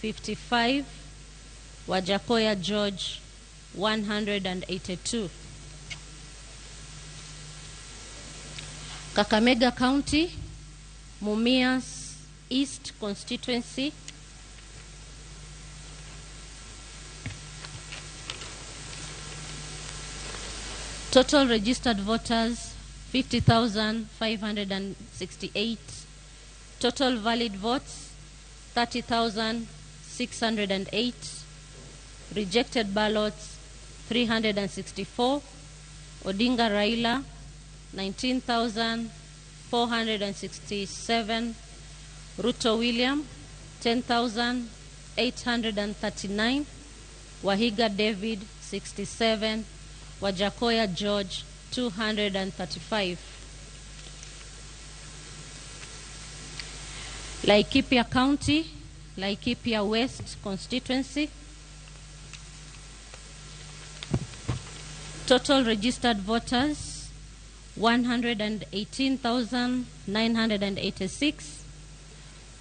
55. Wajakoya George 182. Kakamega County, Mumias East constituency. Total registered voters 50,568. Total valid votes 30,608. Rejected ballots 364. Odinga Raila 19,467. Ruto William 10,839. Wahiga David 67. Wajakoya George 235. Laikipia County, Laikipia West constituency. Total registered voters 118,986.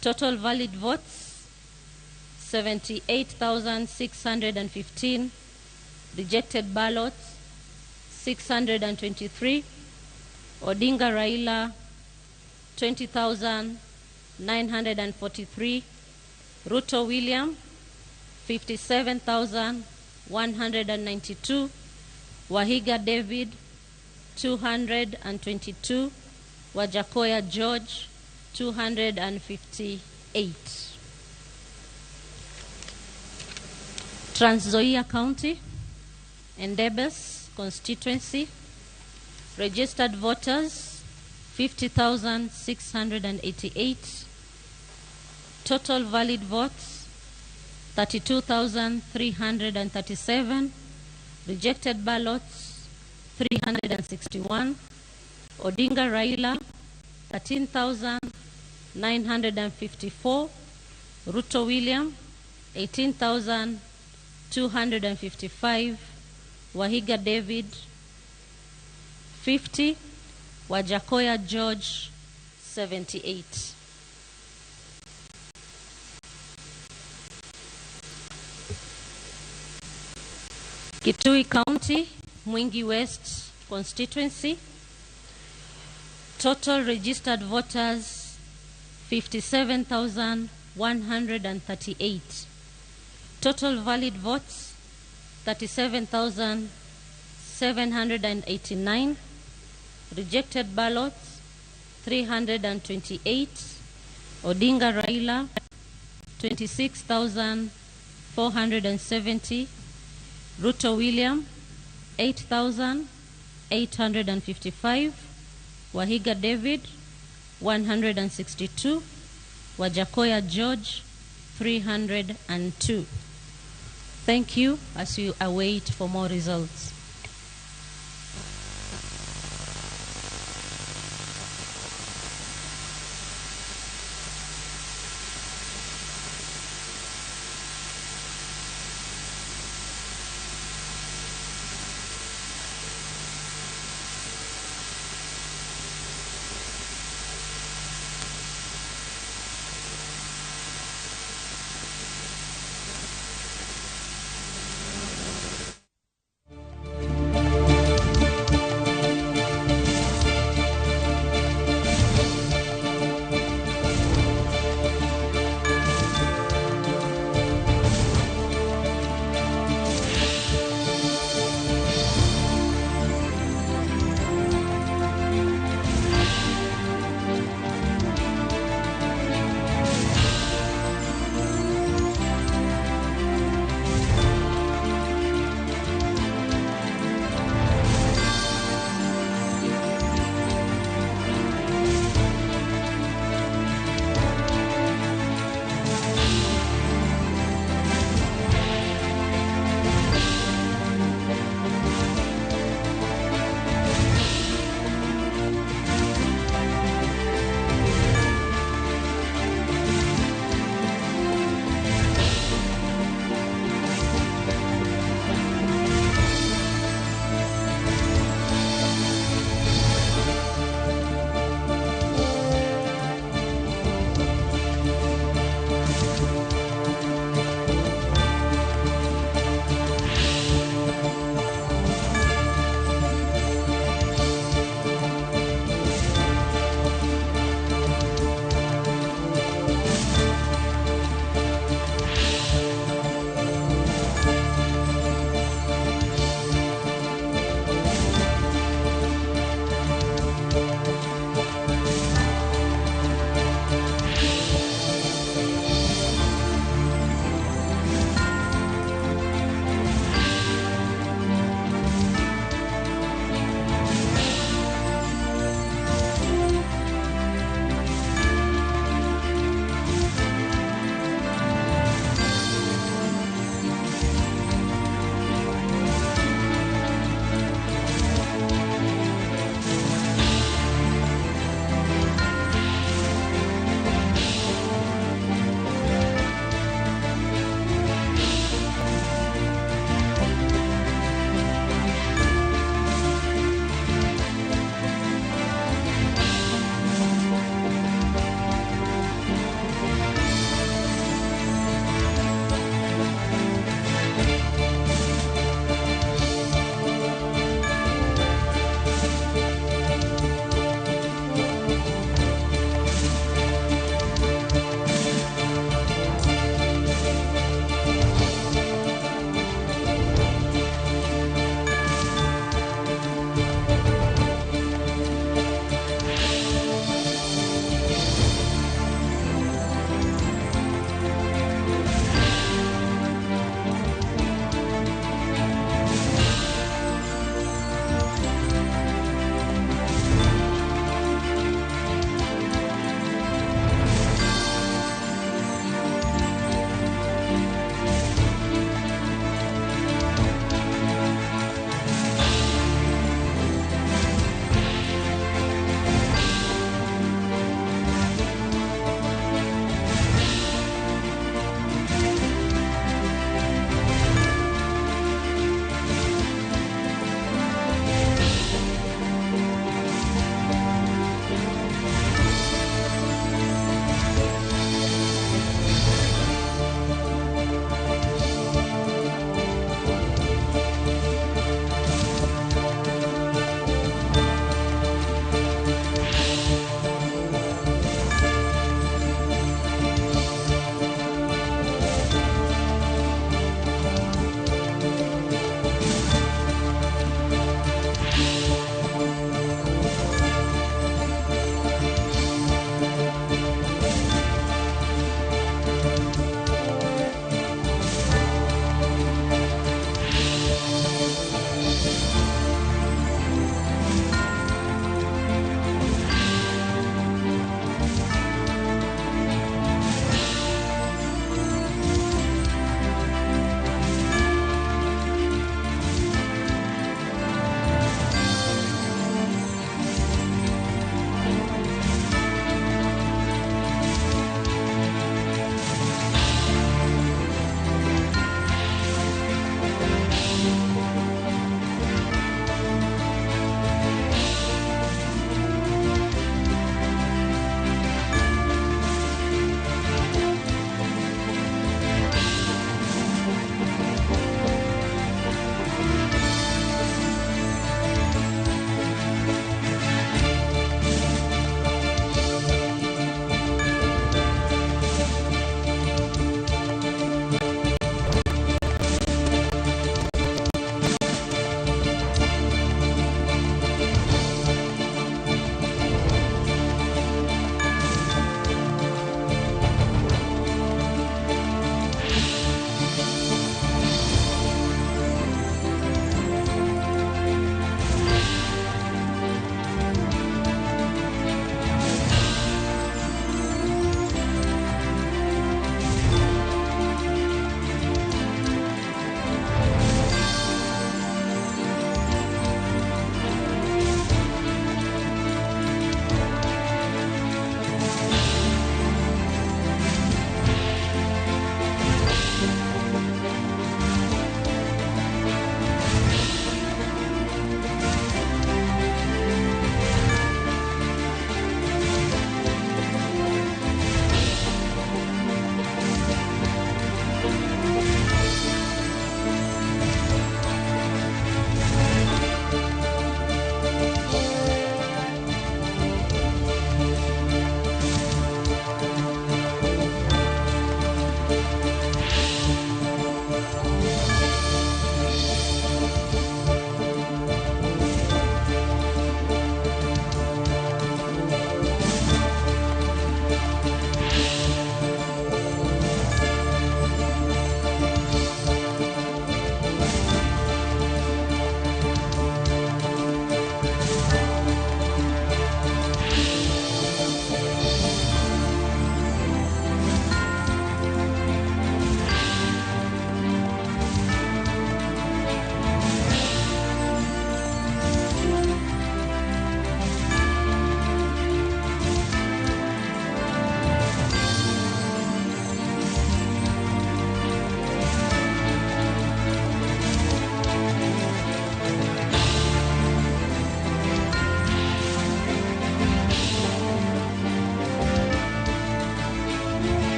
Total valid votes 78,615. Rejected ballots 623. Odinga Raila 20,943. Ruto William 57,192. Wahiga David 222. Wajakoya George 258. Trans Nzoia County, Endebess constituency. Registered voters 50,688. Total valid votes 32,337. Rejected ballots 361. Odinga Raila 13,954. Ruto William 18,255. Wahiga David 50. Wajakoya George 78. Kitui County, Mwingi West constituency. Total registered voters 57,138. Total valid votes 37,789. Rejected ballots 328. Odinga Raila 26,470. Ruto William 8,855. Wahiga David 162. Wajakoya George 302. Thank you as you await for more results.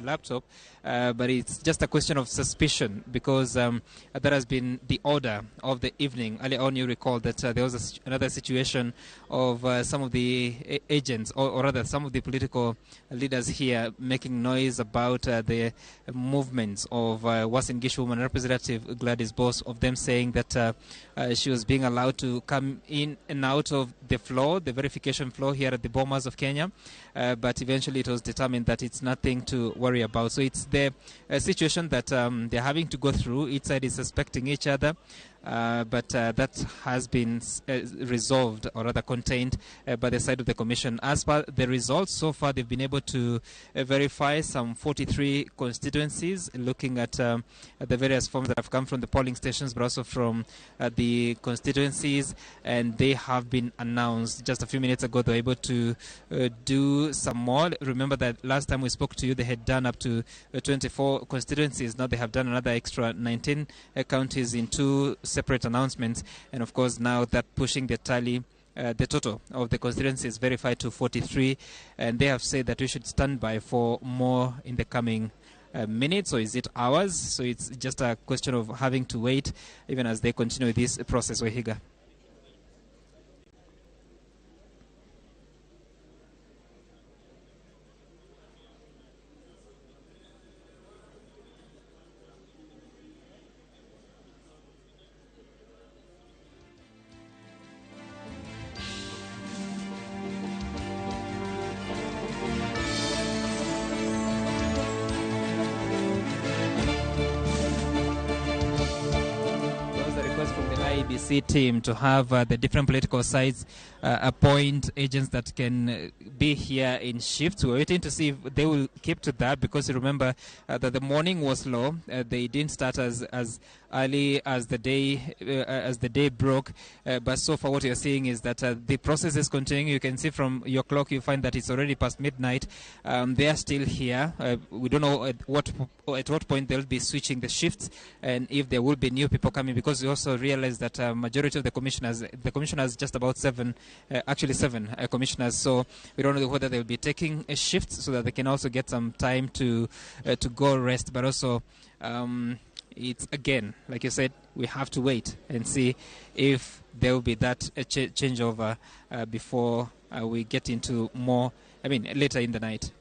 laptop, but it's just a question of suspicion because that has been the order of the evening. Earlier on, you recall that there was another situation of some of the agents, or rather some of the political leaders here making noise about the movements of Uasin Gishu woman representative Gladys Boss, of them saying that she was being allowed to come in and out of the floor, the verification floor here at the Bomas of Kenya, but eventually it was determined that it's nothing to worry about. So it's the situation that they're having to go through. Each side is suspecting each other. But that has been resolved, or rather contained, by the side of the commission. As per the results, so far they've been able to verify some 43 constituencies, looking at the various forms that have come from the polling stations, but also from the constituencies, and they have been announced. Just a few minutes ago, they were able to do some more. Remember that last time we spoke to you, they had done up to 24 constituencies. Now they have done another extra 19 counties in 2 separate announcements, and of course now that pushing the tally, the total of the constituencies verified to 43, and they have said that we should stand by for more in the coming minutes, or is it hours? So it's just a question of having to wait even as they continue this process. Wahiga. IEBC team to have the different political sides appoint agents that can be here in shifts. We're waiting to see if they will keep to that, because you remember that the morning was low. They didn't start as early as the day broke, but so far what you're seeing is that the process is continuing. You can see from your clock, you find that it's already past midnight. They are still here. We don't know at what point they'll be switching the shifts, and if there will be new people coming, because we also realize that majority of the commission has just about seven commissioners, so we don't know whether they'll be taking a shift so that they can also get some time to go rest, but also it's, again, like you said, we have to wait and see if there will be that changeover before we get into more, later in the night.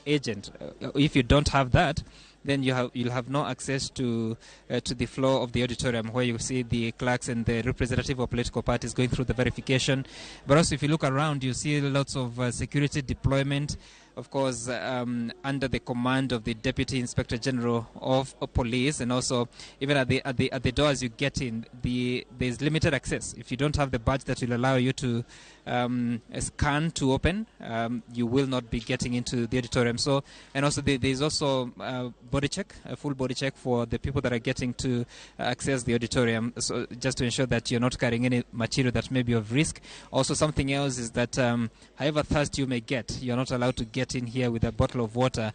Agent. If you don't have that, then you'll have no access to the floor of the auditorium, where you see the clerks and the representative of political parties going through the verification. But also, if you look around, you see lots of security deployment, of course, under the command of the Deputy Inspector General of Police, and also even at the door as you get in, there's limited access. If you don't have the badge that will allow you to scan to open, you will not be getting into the auditorium. So, and also there's also a full body check for the people that are getting to access the auditorium, so just to ensure that you're not carrying any material that may be of risk. Also, something else is that however thirst you may get, you're not allowed to get in here with a bottle of water,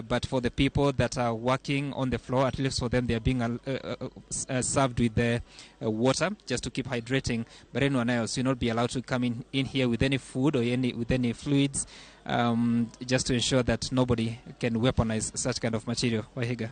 but for the people that are working on the floor, at least for them, they're being served with the water just to keep hydrating. But anyone else, you'll not be allowed to come in here with any food or with any fluids, just to ensure that nobody can weaponize such kind of material. Wahiga.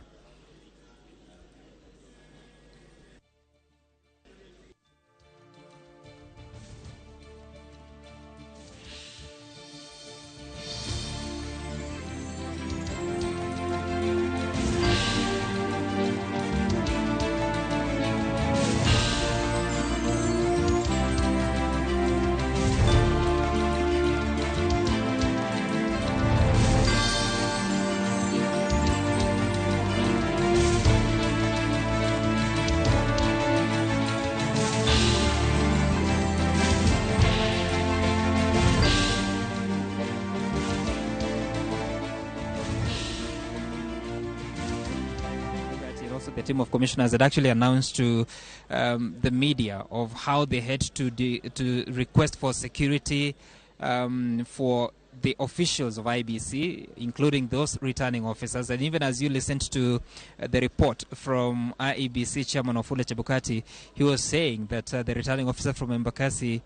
also the team of commissioners had actually announced to the media of how they had to request for security for the officials of IBC, including those returning officers. And even as you listened to the report from IEBC Chairman Ofule Chebukati, he was saying that the returning officer from Embakasi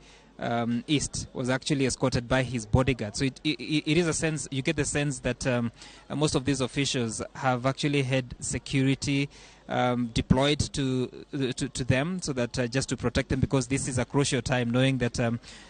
East was actually escorted by his bodyguard. So it is a sense, you get the sense that most of these officials have actually had security deployed to them, so that just to protect them, because this is a crucial time, knowing that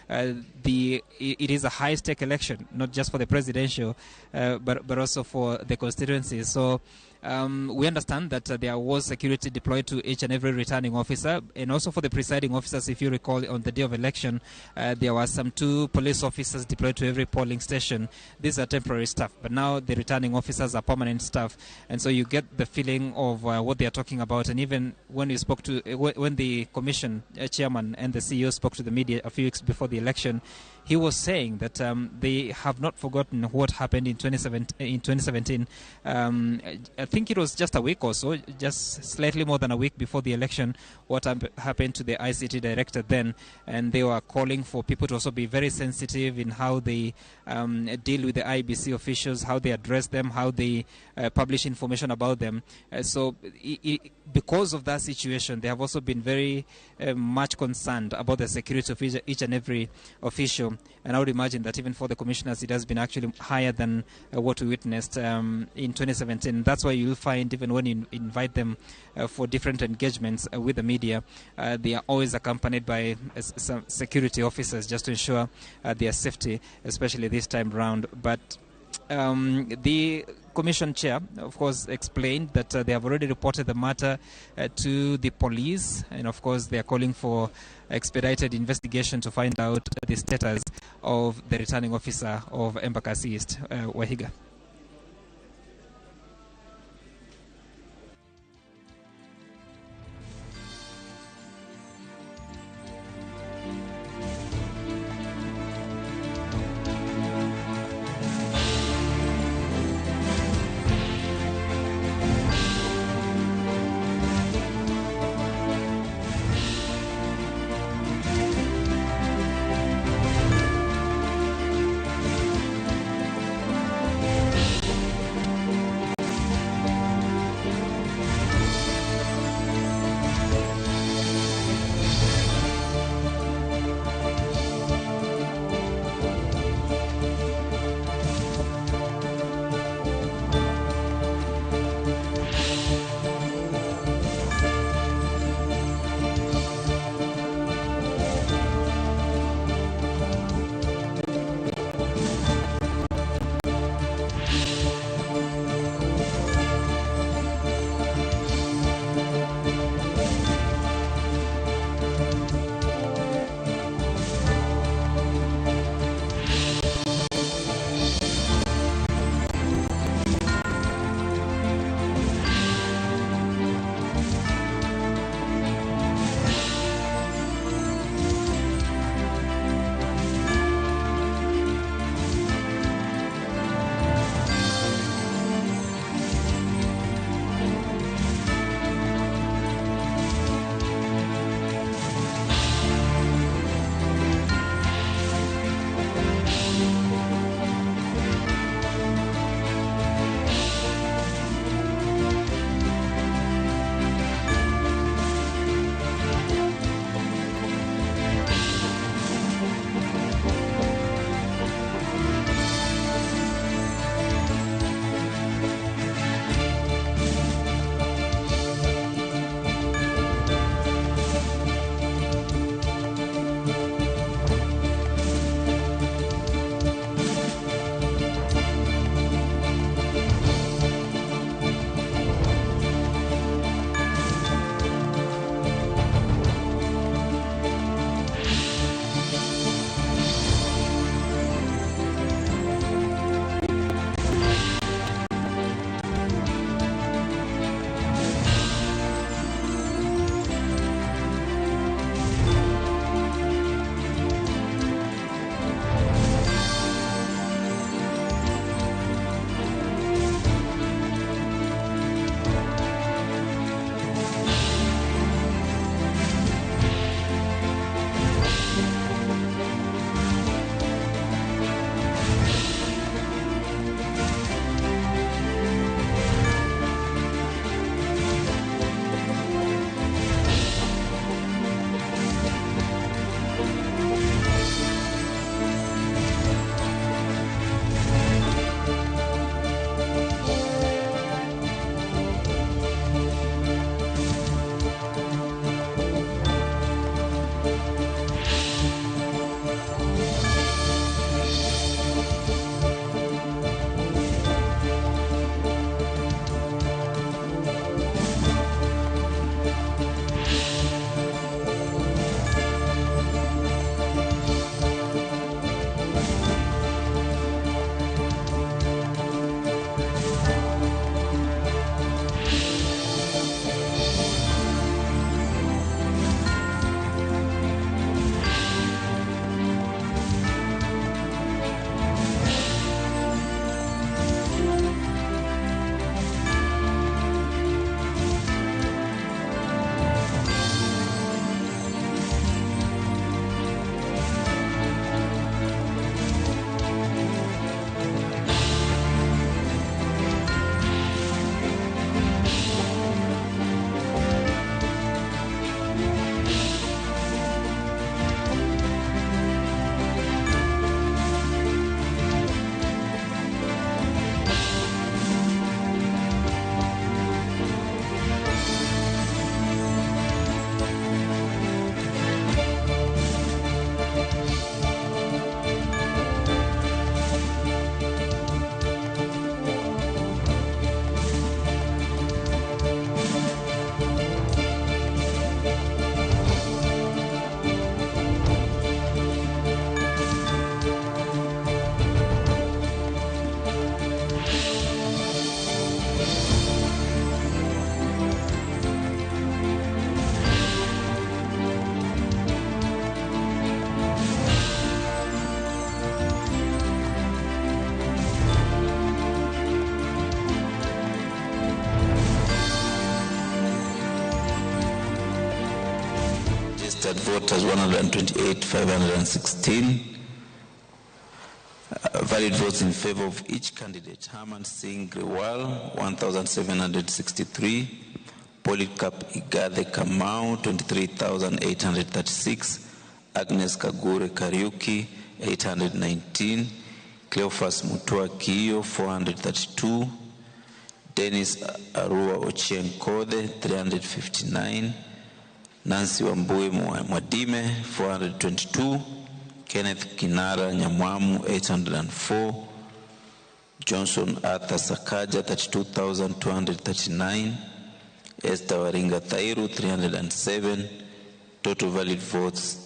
it is a high-stake election, not just for the presidential, but also for the constituencies. So we understand that there was security deployed to each and every returning officer, and also for the presiding officers. If you recall, on the day of election, there were some 2 police officers deployed to every polling station. These are temporary staff, but now the returning officers are permanent staff, and so you get the feeling of what they are talking about. And even when we spoke to when the commission chairman and the CEO spoke to the media a few weeks before the election, he was saying that they have not forgotten what happened in 2017. I think it was just a week or so, just slightly more than a week before the election, what happened to the ICT director then. And they were calling for people to also be very sensitive in how they deal with the IBC officials, how they address them, how they publish information about them. So because of that situation, they have also been very much concerned about the security of each and every official. And I would imagine that even for the commissioners, it has been actually higher than what we witnessed in 2017. That's why you'll find, even when you invite them for different engagements with the media, they are always accompanied by some security officers, just to ensure their safety, especially this time round. But the commission chair, of course, explained that they have already reported the matter to the police, and of course they are calling for expedited investigation to find out the status of the returning officer of Embakasi East, Wahiga. registered voters 128,516. Valid votes in favor of each candidate: Herman Singh Grewal 1,763, Polycarp Igathe Kamau 23,836, Agnes Kagure Kariuki 819, Cleophas Mutua Kiyo 432, Dennis Arua Ochieng Kode 359, Nancy Wambui Mwadime 422, Kenneth Kinara Nyamwamu 804, Johnson Arthur Sakaja 32,239, Esther Waringa Thairu 307, total valid votes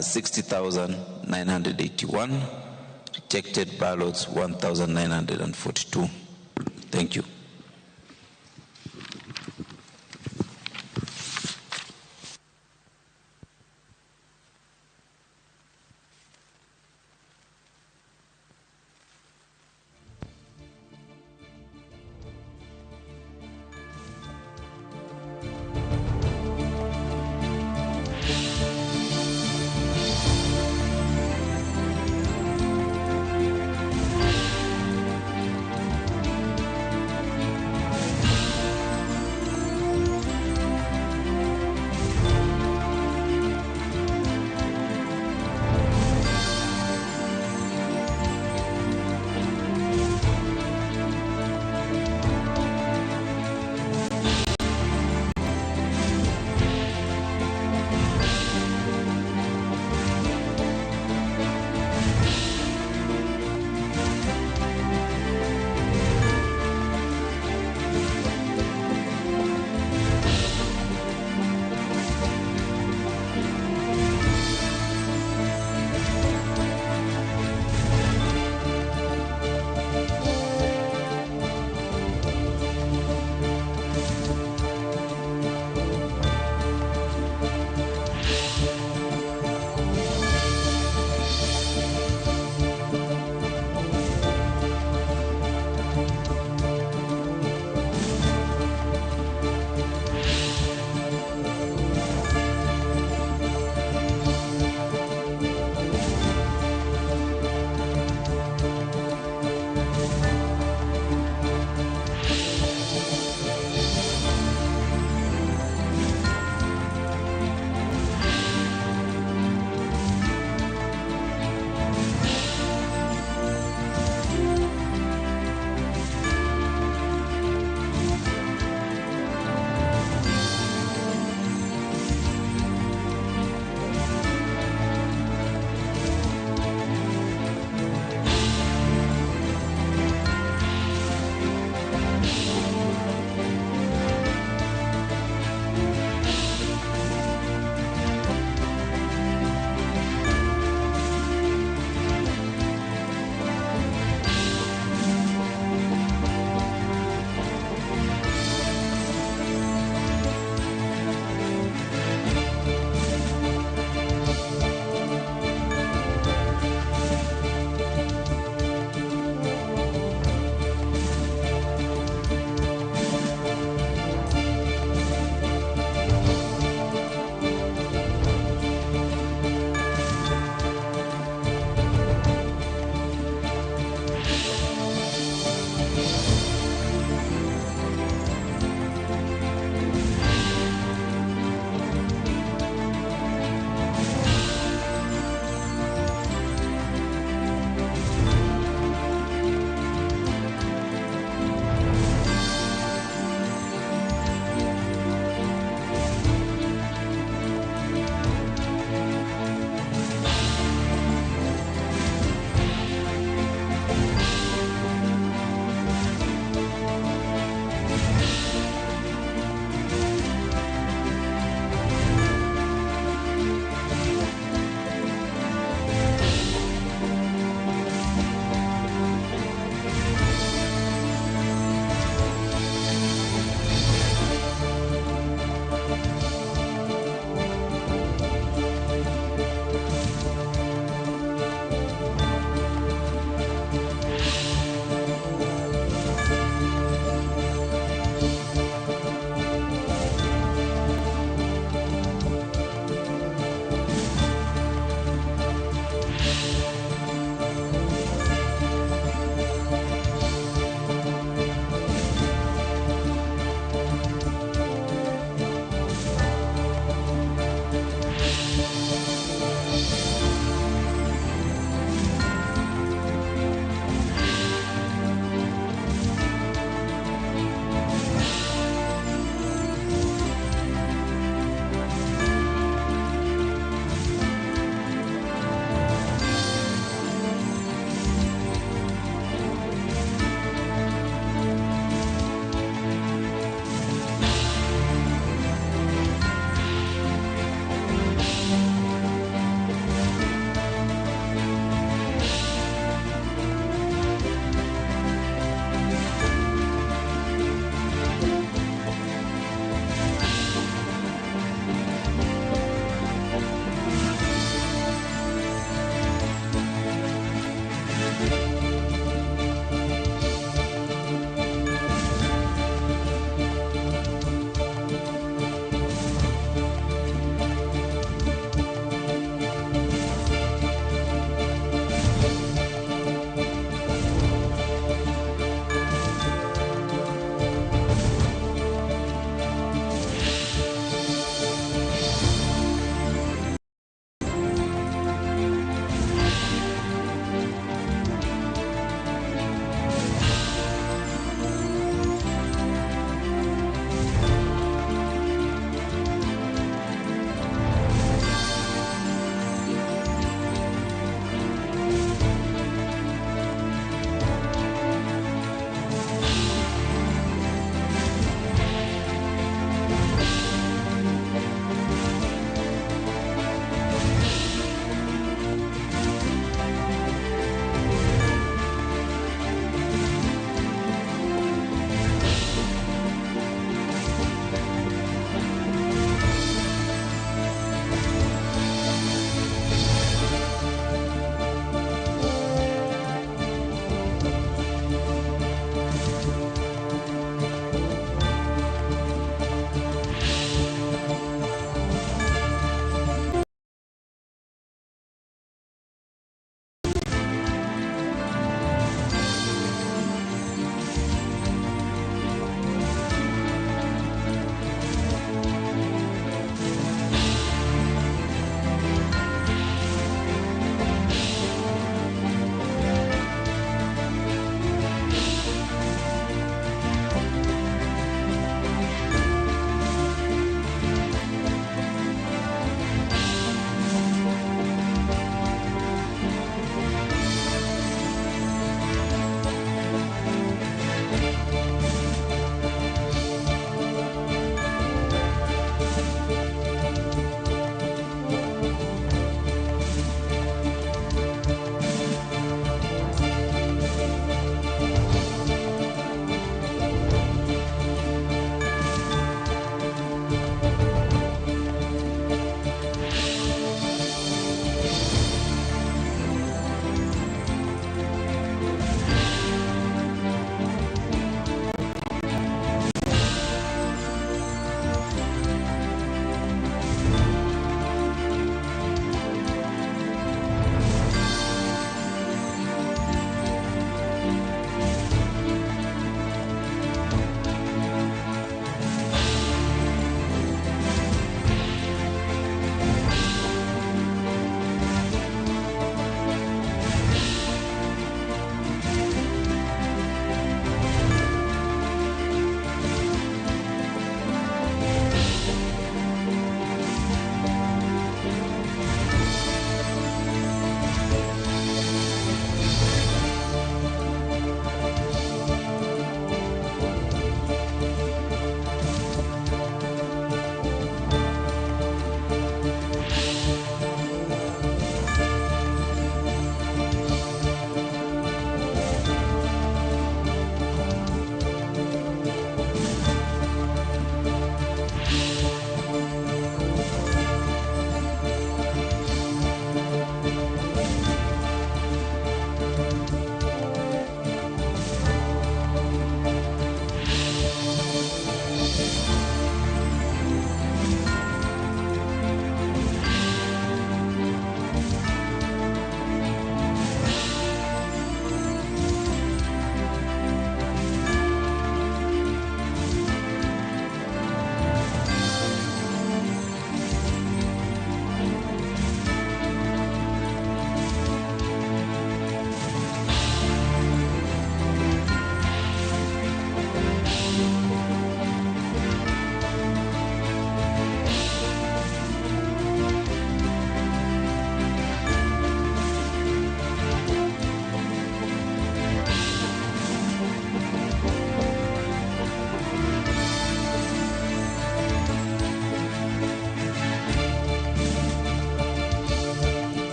60,981, rejected ballots 1,942. Thank you.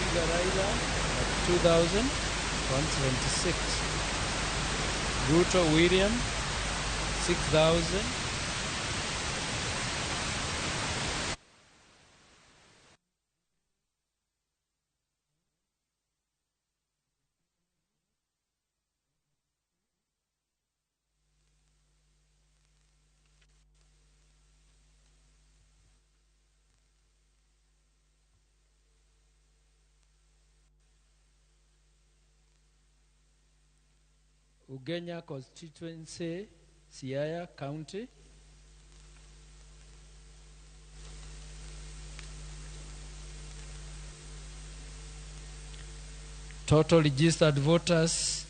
Odinga Raila at 2,176. Ruto William 6,000. Ugenya constituency, Siaya County. Total registered voters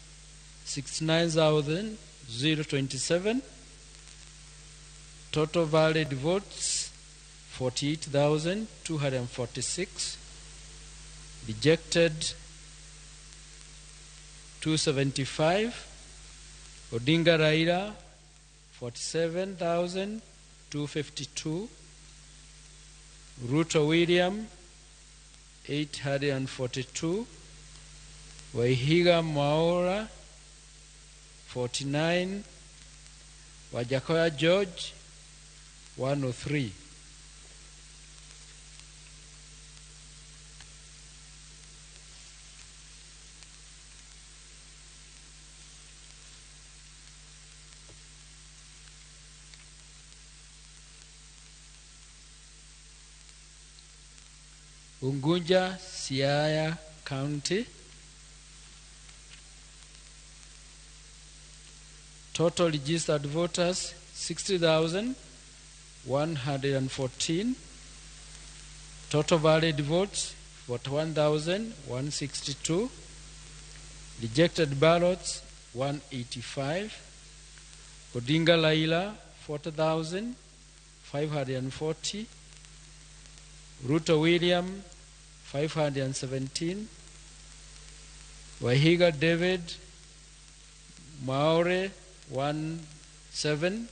69,027. Total valid votes 48,246. Rejected 275. Odinga Raila 47,252. Ruto William 842. Waihiga Mwaura 49. Wajakoya George 103. Unguja, Siaya County. Total registered voters 60,114. Total valid votes 41,162. Rejected ballots 185. Odinga Laila 40,540. Ruto William 517. Wahiga David Maure 17.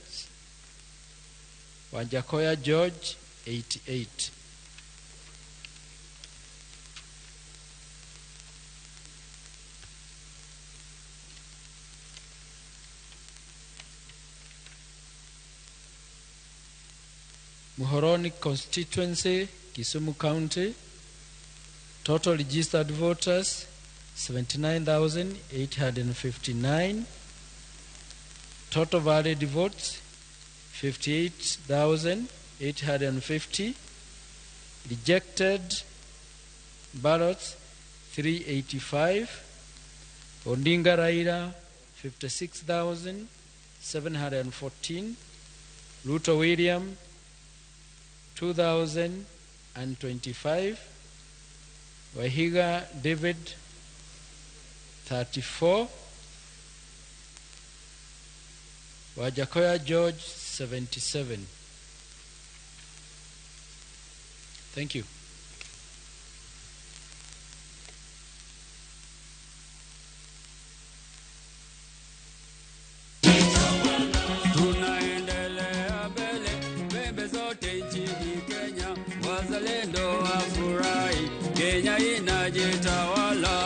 Wanjakoya George 88. Muhoroni constituency, Kisumu County. Total registered voters 79,859. Total valid votes 58,850. Rejected ballots 385. Odinga Raila 56,714. Ruto William 2,025. Wahiga David 34. Wajakoya George 77. Thank you. Tunaendelea mbele, pembe zote nchini Kenya, wazalendo wafurahi, Kenya inajitawala.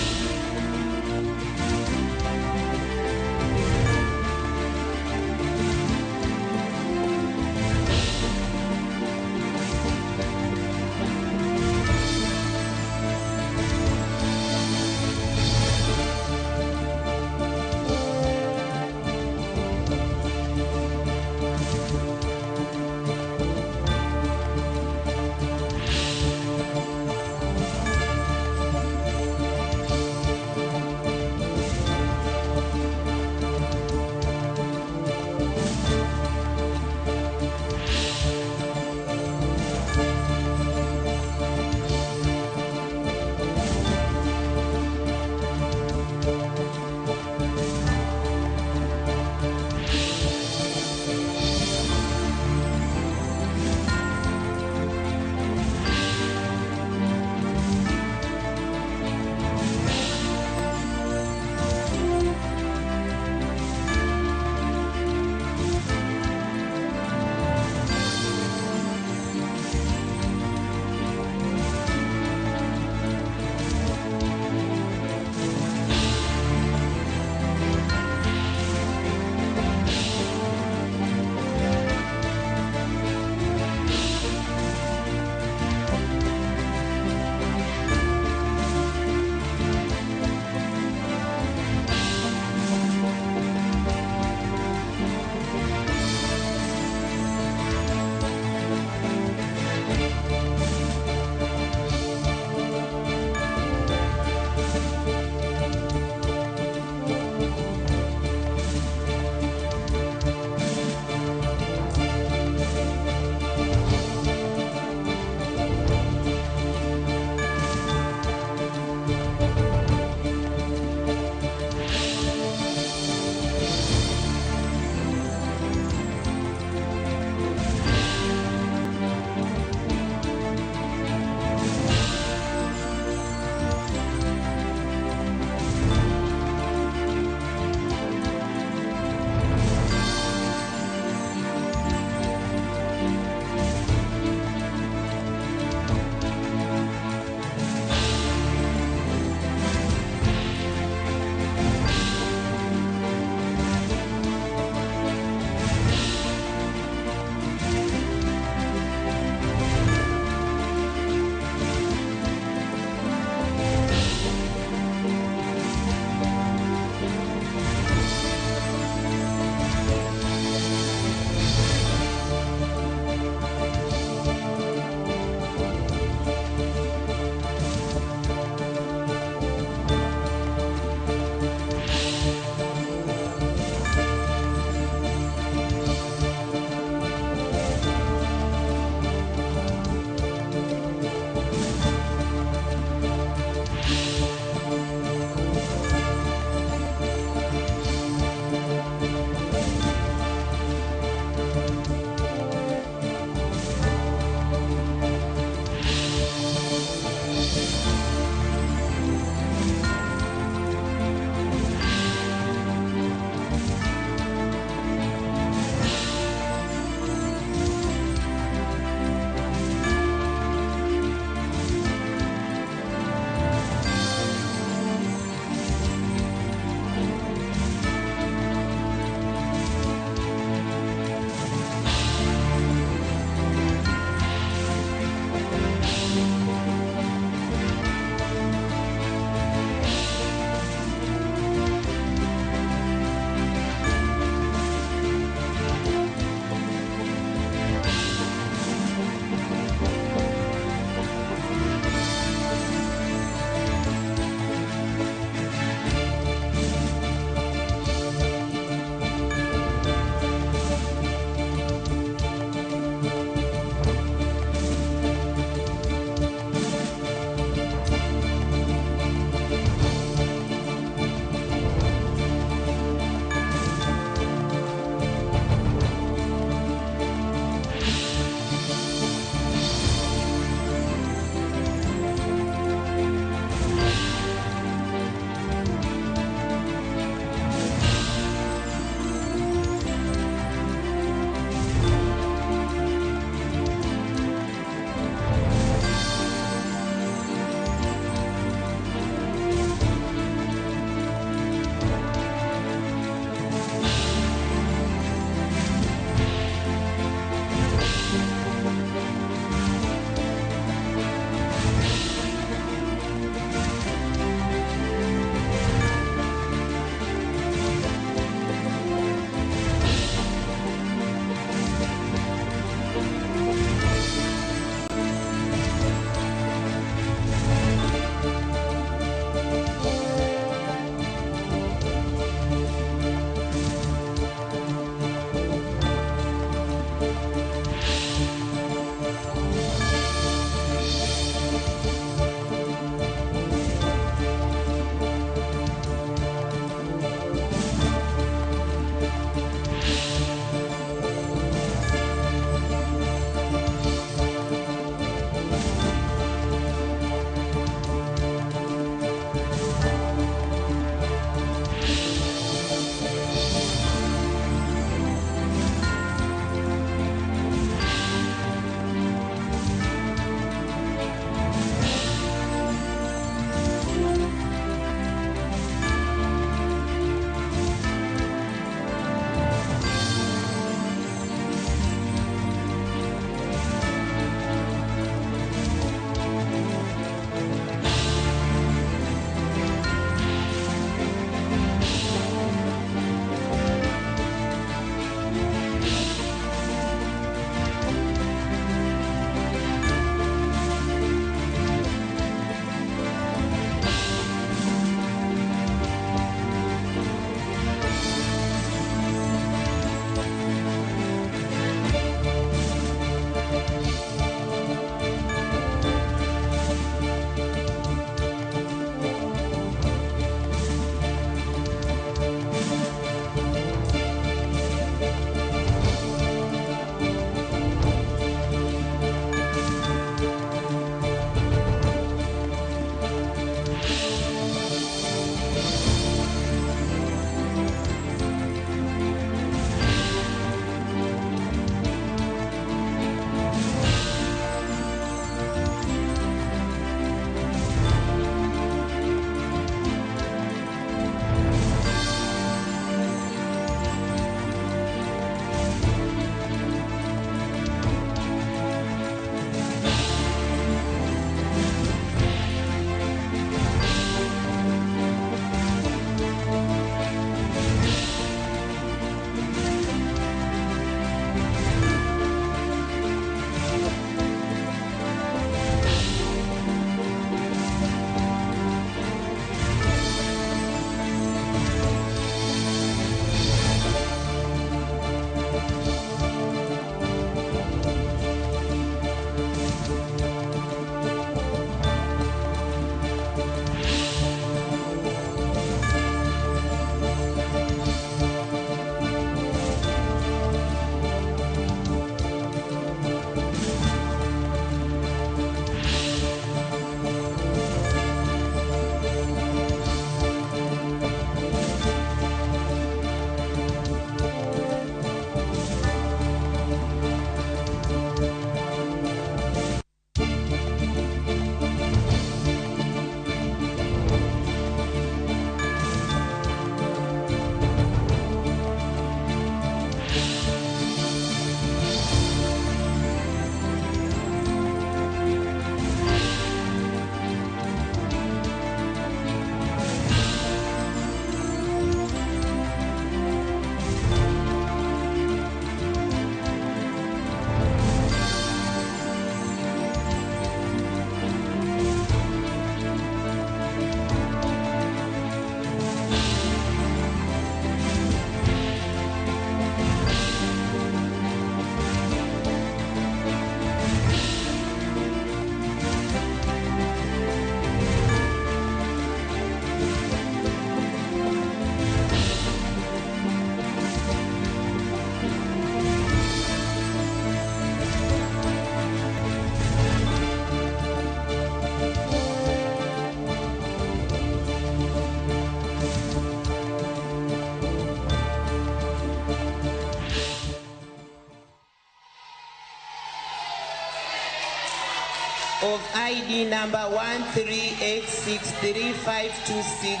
of ID number 138635526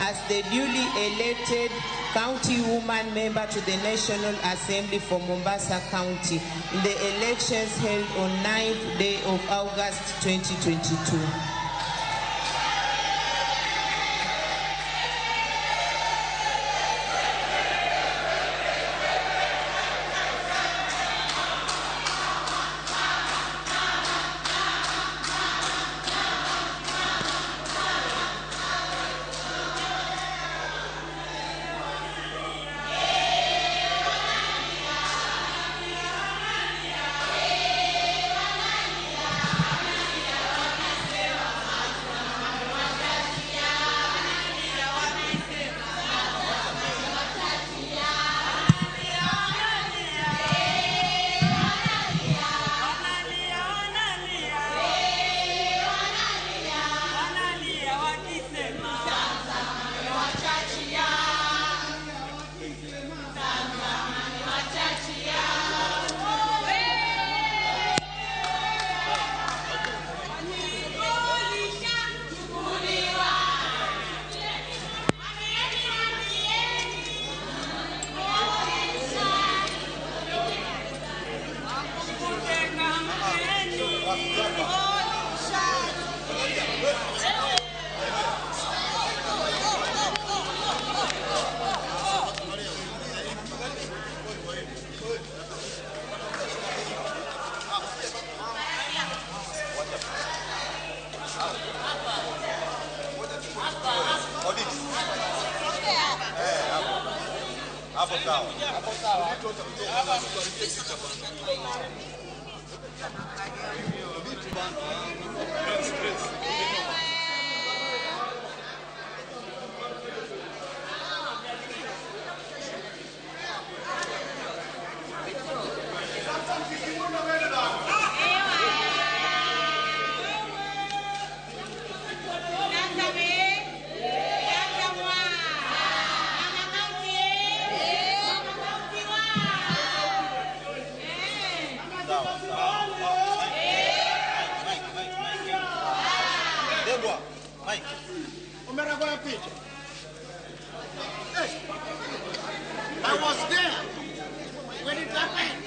as the duly elected county woman member to the National Assembly for Mombasa County in the elections held on 9th day of August 2022. I was there when it happened.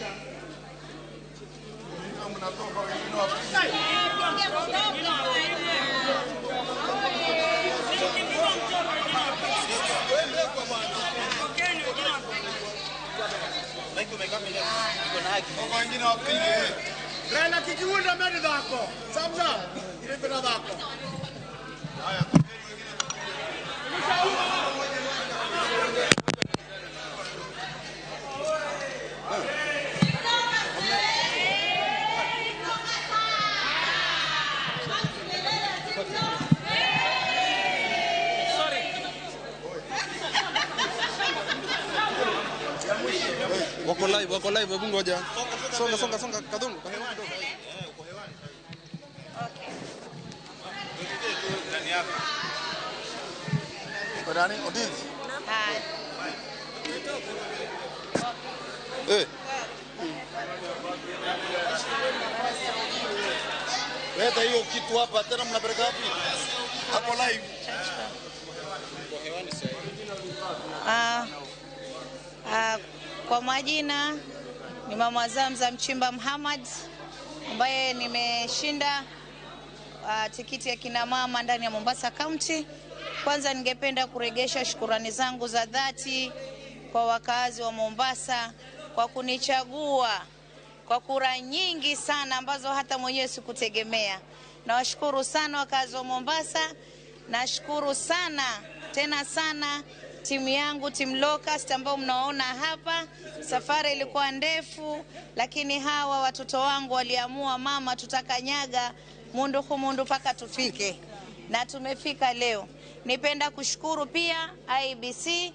Wako live, hebu ngoja. Songa kadungu. Ndani Odinzi. Leta hiyo kitu hapa tena mnapeleka wapi? Hapo live. Kwa hewani sasa. Kwa majina ni Mama Zamza Mchimba Muhammad ambaye nimeshinda tikiti ya kina mama ndani ya Mombasa County. Kwanza ningependa kuregesha shukrani zangu za dhati kwa wakazi wa Mombasa kwa kunichagua kwa kura nyingi sana ambazo hata mwenyewe sikutegemea. Nawashukuru sana wakazi wa Mombasa. Nashukuru sana tena sana timu yangu, timu Locust ambao mnaona hapa. Safari ilikuwa ndefu, lakini hawa watoto wangu waliamua, mama, tutakanyaga mundu paka tufike, na tumefika leo. Nipenda kushukuru pia IBC,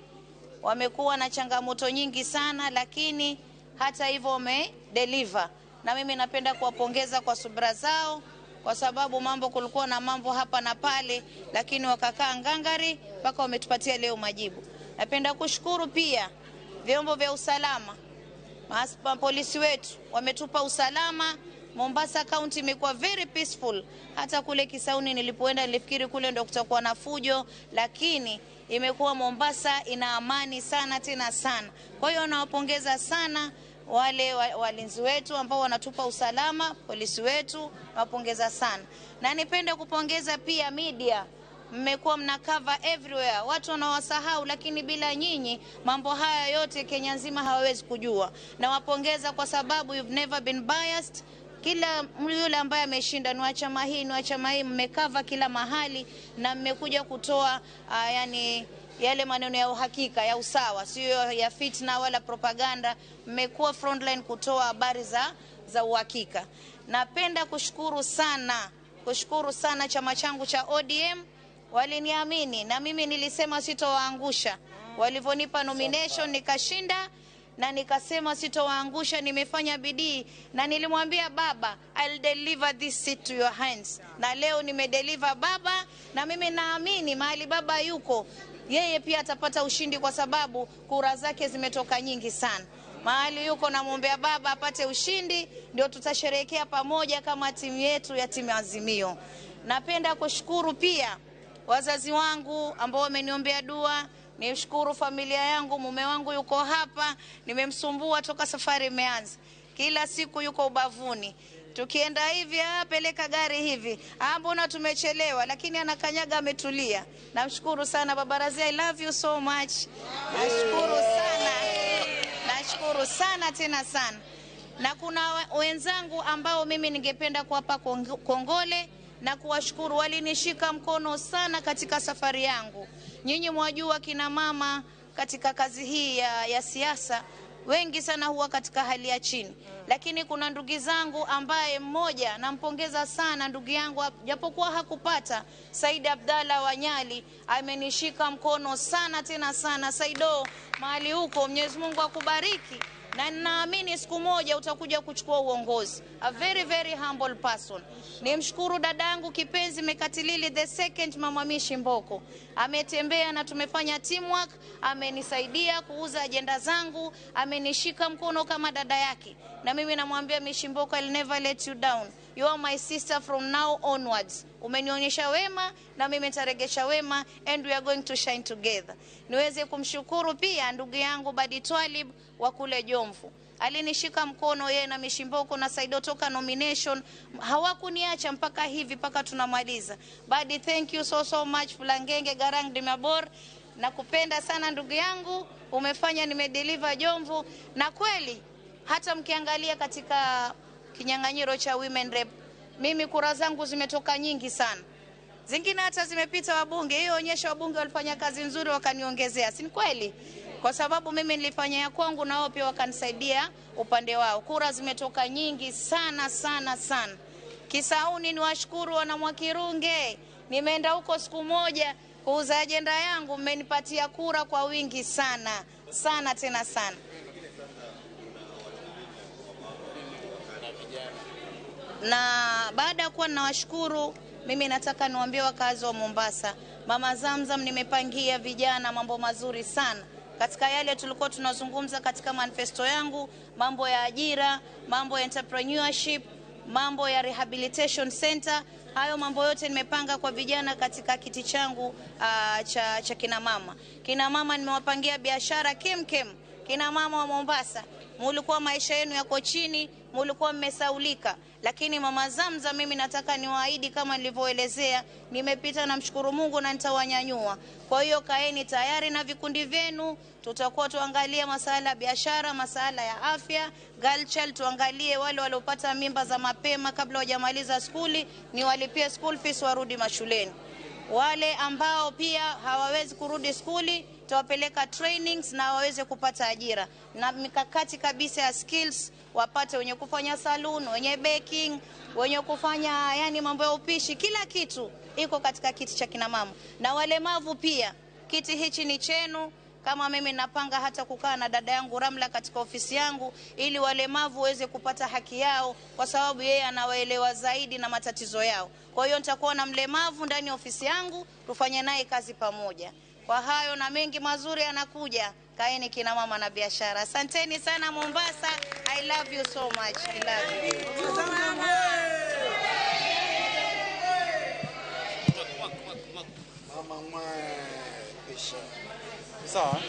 wamekuwa na changamoto nyingi sana, lakini hata hivyo wamedeliver. Na mimi napenda kuwapongeza kwa subira zao, kwa sababu kulikuwa na mambo hapa na pale, lakini wakakaa ngangari mpaka wametupatia leo majibu. Napenda kushukuru pia vyombo vya usalama, polisi wetu wametupa usalama Mombasa County imekuwa very peaceful. Hata kule Kisauni nilipoenda nilifikiri kule ndio kutakuwa na fujo, lakini imekuwa Mombasa ina amani sana tena sana. Kwa hiyo nawapongeza sana wale walinzi wetu ambao wanatupa usalama, polisi wetu, nawapongeza sana. Na nipende kupongeza pia media. Mmekuwa mna cover everywhere. Watu wanawasahau, lakini bila nyinyi mambo haya yote Kenya nzima hawawezi kujua. Nawapongeza kwa sababu you've never been biased. Kila yule ambaye ameshinda ni wa chama hii, mmekava kila mahali na mmekuja kutoa yani yale maneno ya uhakika, ya usawa, sio ya fitna wala propaganda. Mmekuwa frontline kutoa habari za uhakika. Napenda kushukuru sana chama changu cha ODM. Waliniamini na mimi nilisema sitowaangusha. Walivonipa nomination nikashinda na nikasema sitowaangusha, nimefanya bidii na nilimwambia baba I'll deliver this seat to your hands. Na leo nimedeliver baba, na mimi naamini mahali baba yuko yeye pia atapata ushindi kwa sababu kura zake zimetoka nyingi sana. Mahali yuko namwombea baba apate ushindi, ndio tutasherehekea pamoja kama timu yetu ya timu Azimio. Napenda kushukuru pia wazazi wangu ambao wameniombea dua. Nimshukuru familia yangu, mume wangu yuko hapa, nimemsumbua toka safari imeanza. Kila siku yuko ubavuni. Tukienda hivi, peleka gari hivi. Mbona tumechelewa, lakini anakanyaga ametulia. Namshukuru sana Baba Razia, I love you so much. Nashukuru sana tena sana. Na kuna wenzangu ambao mimi ningependa kuwapa kongole na kuwashukuru, walinishika mkono sana katika safari yangu. Nyinyi mwajua kina mama katika kazi hii ya siasa wengi sana huwa katika hali ya chini, lakini kuna ndugu zangu ambaye mmoja nampongeza sana, ndugu yangu japokuwa hakupata, Said Abdalla Wanyali amenishika mkono sana tena sana. Saido, mahali huko Mwenyezi Mungu akubariki, na ninaamini siku moja utakuja kuchukua uongozi. A very very humble person. Nimshukuru dadangu kipenzi Mekatilili the second, Mama Mishi Mboko. Ametembea na tumefanya teamwork, amenisaidia kuuza ajenda zangu, amenishika mkono kama dada yake. Na mimi namwambia Mishi Mboko, I'll never let you down. You are my sister from now onwards. Umenionyesha wema na mimi nitaregesha wema, and we are going to shine together. Niweze kumshukuru pia ndugu yangu Badi Twalib wa kule Jomvu. Alinishika mkono yeye na Mishimboko na Saido toka nomination. Hawakuniacha mpaka hivi mpaka tunamaliza. Badi, thank you so much. Fulangenge Garang Dimabor, nakupenda sana ndugu yangu. Umefanya nimedeliver Jomvu, na kweli hata mkiangalia katika kinyang'anyiro cha women rep, mimi kura zangu zimetoka nyingi sana. Zingine hata zimepita wabunge. Hiyo onyesha wabunge walifanya kazi nzuri wakaniongezea. Si kweli? Kwa sababu mimi nilifanya ya kwangu na wao pia wakanisaidia upande wao. Kura zimetoka nyingi sana sana sana. Kisauni ni washukuru wana Mwakirunge. Nimeenda huko siku moja kuuza ajenda yangu, mmenipatia kura kwa wingi sana. Sana tena sana. Na baada ya kuwa nawashukuru, mimi nataka niwaambie wakazi wa Mombasa, Mama Zamzam nimepangia vijana mambo mazuri sana. Katika yale tulikuwa tunazungumza katika manifesto yangu, mambo ya ajira, mambo ya entrepreneurship, mambo ya rehabilitation center, hayo mambo yote nimepanga kwa vijana katika kiti changu cha kina mama. Kina mama nimewapangia biashara kemkem. Kina mama wa Mombasa, mulikuwa maisha yenu yako chini, mulikuwa mmesaulika, lakini Mama Zamzam mimi nataka niwaahidi kama nilivyoelezea, nimepita na mshukuru Mungu na nitawanyanyua. Kwa hiyo kaeni tayari na vikundi vyenu, tutakuwa tuangalia masuala ya biashara, masuala ya afya, girl child, tuangalie wale waliopata mimba za mapema kabla hawajamaliza skuli, ni walipie school fees warudi mashuleni. Wale ambao pia hawawezi kurudi skuli, tuwapeleka trainings na waweze kupata ajira. Na mikakati kabisa ya skills, wapate wenye kufanya saloon, wenye baking, wenye kufanya yani mambo ya upishi, kila kitu iko katika kiti cha kina mama. Na walemavu pia, kiti hichi ni chenu. Kama mimi napanga hata kukaa na dada yangu Ramla katika ofisi yangu, ili walemavu waweze kupata haki yao, kwa sababu yeye anawaelewa zaidi na matatizo yao. Kwa hiyo nitakuwa na mlemavu ndani ya ofisi yangu, tufanye naye kazi pamoja. Kwa hayo na mengi mazuri yanakuja Kaeni kina mama na biashara. Asanteni sana Mombasa. I love you so much. I love you. Mama mwe. Pisha. Sawa.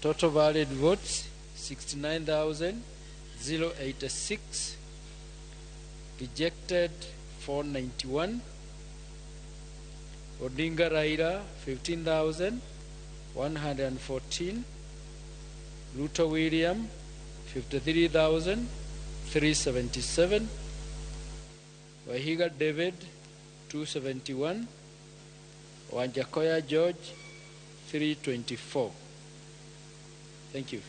Total valid votes 69,086. Rejected 491. Odinga Raila 15,114. Ruto William 53,377. Wahiga David 271. Wajakoya George 324. Thank you.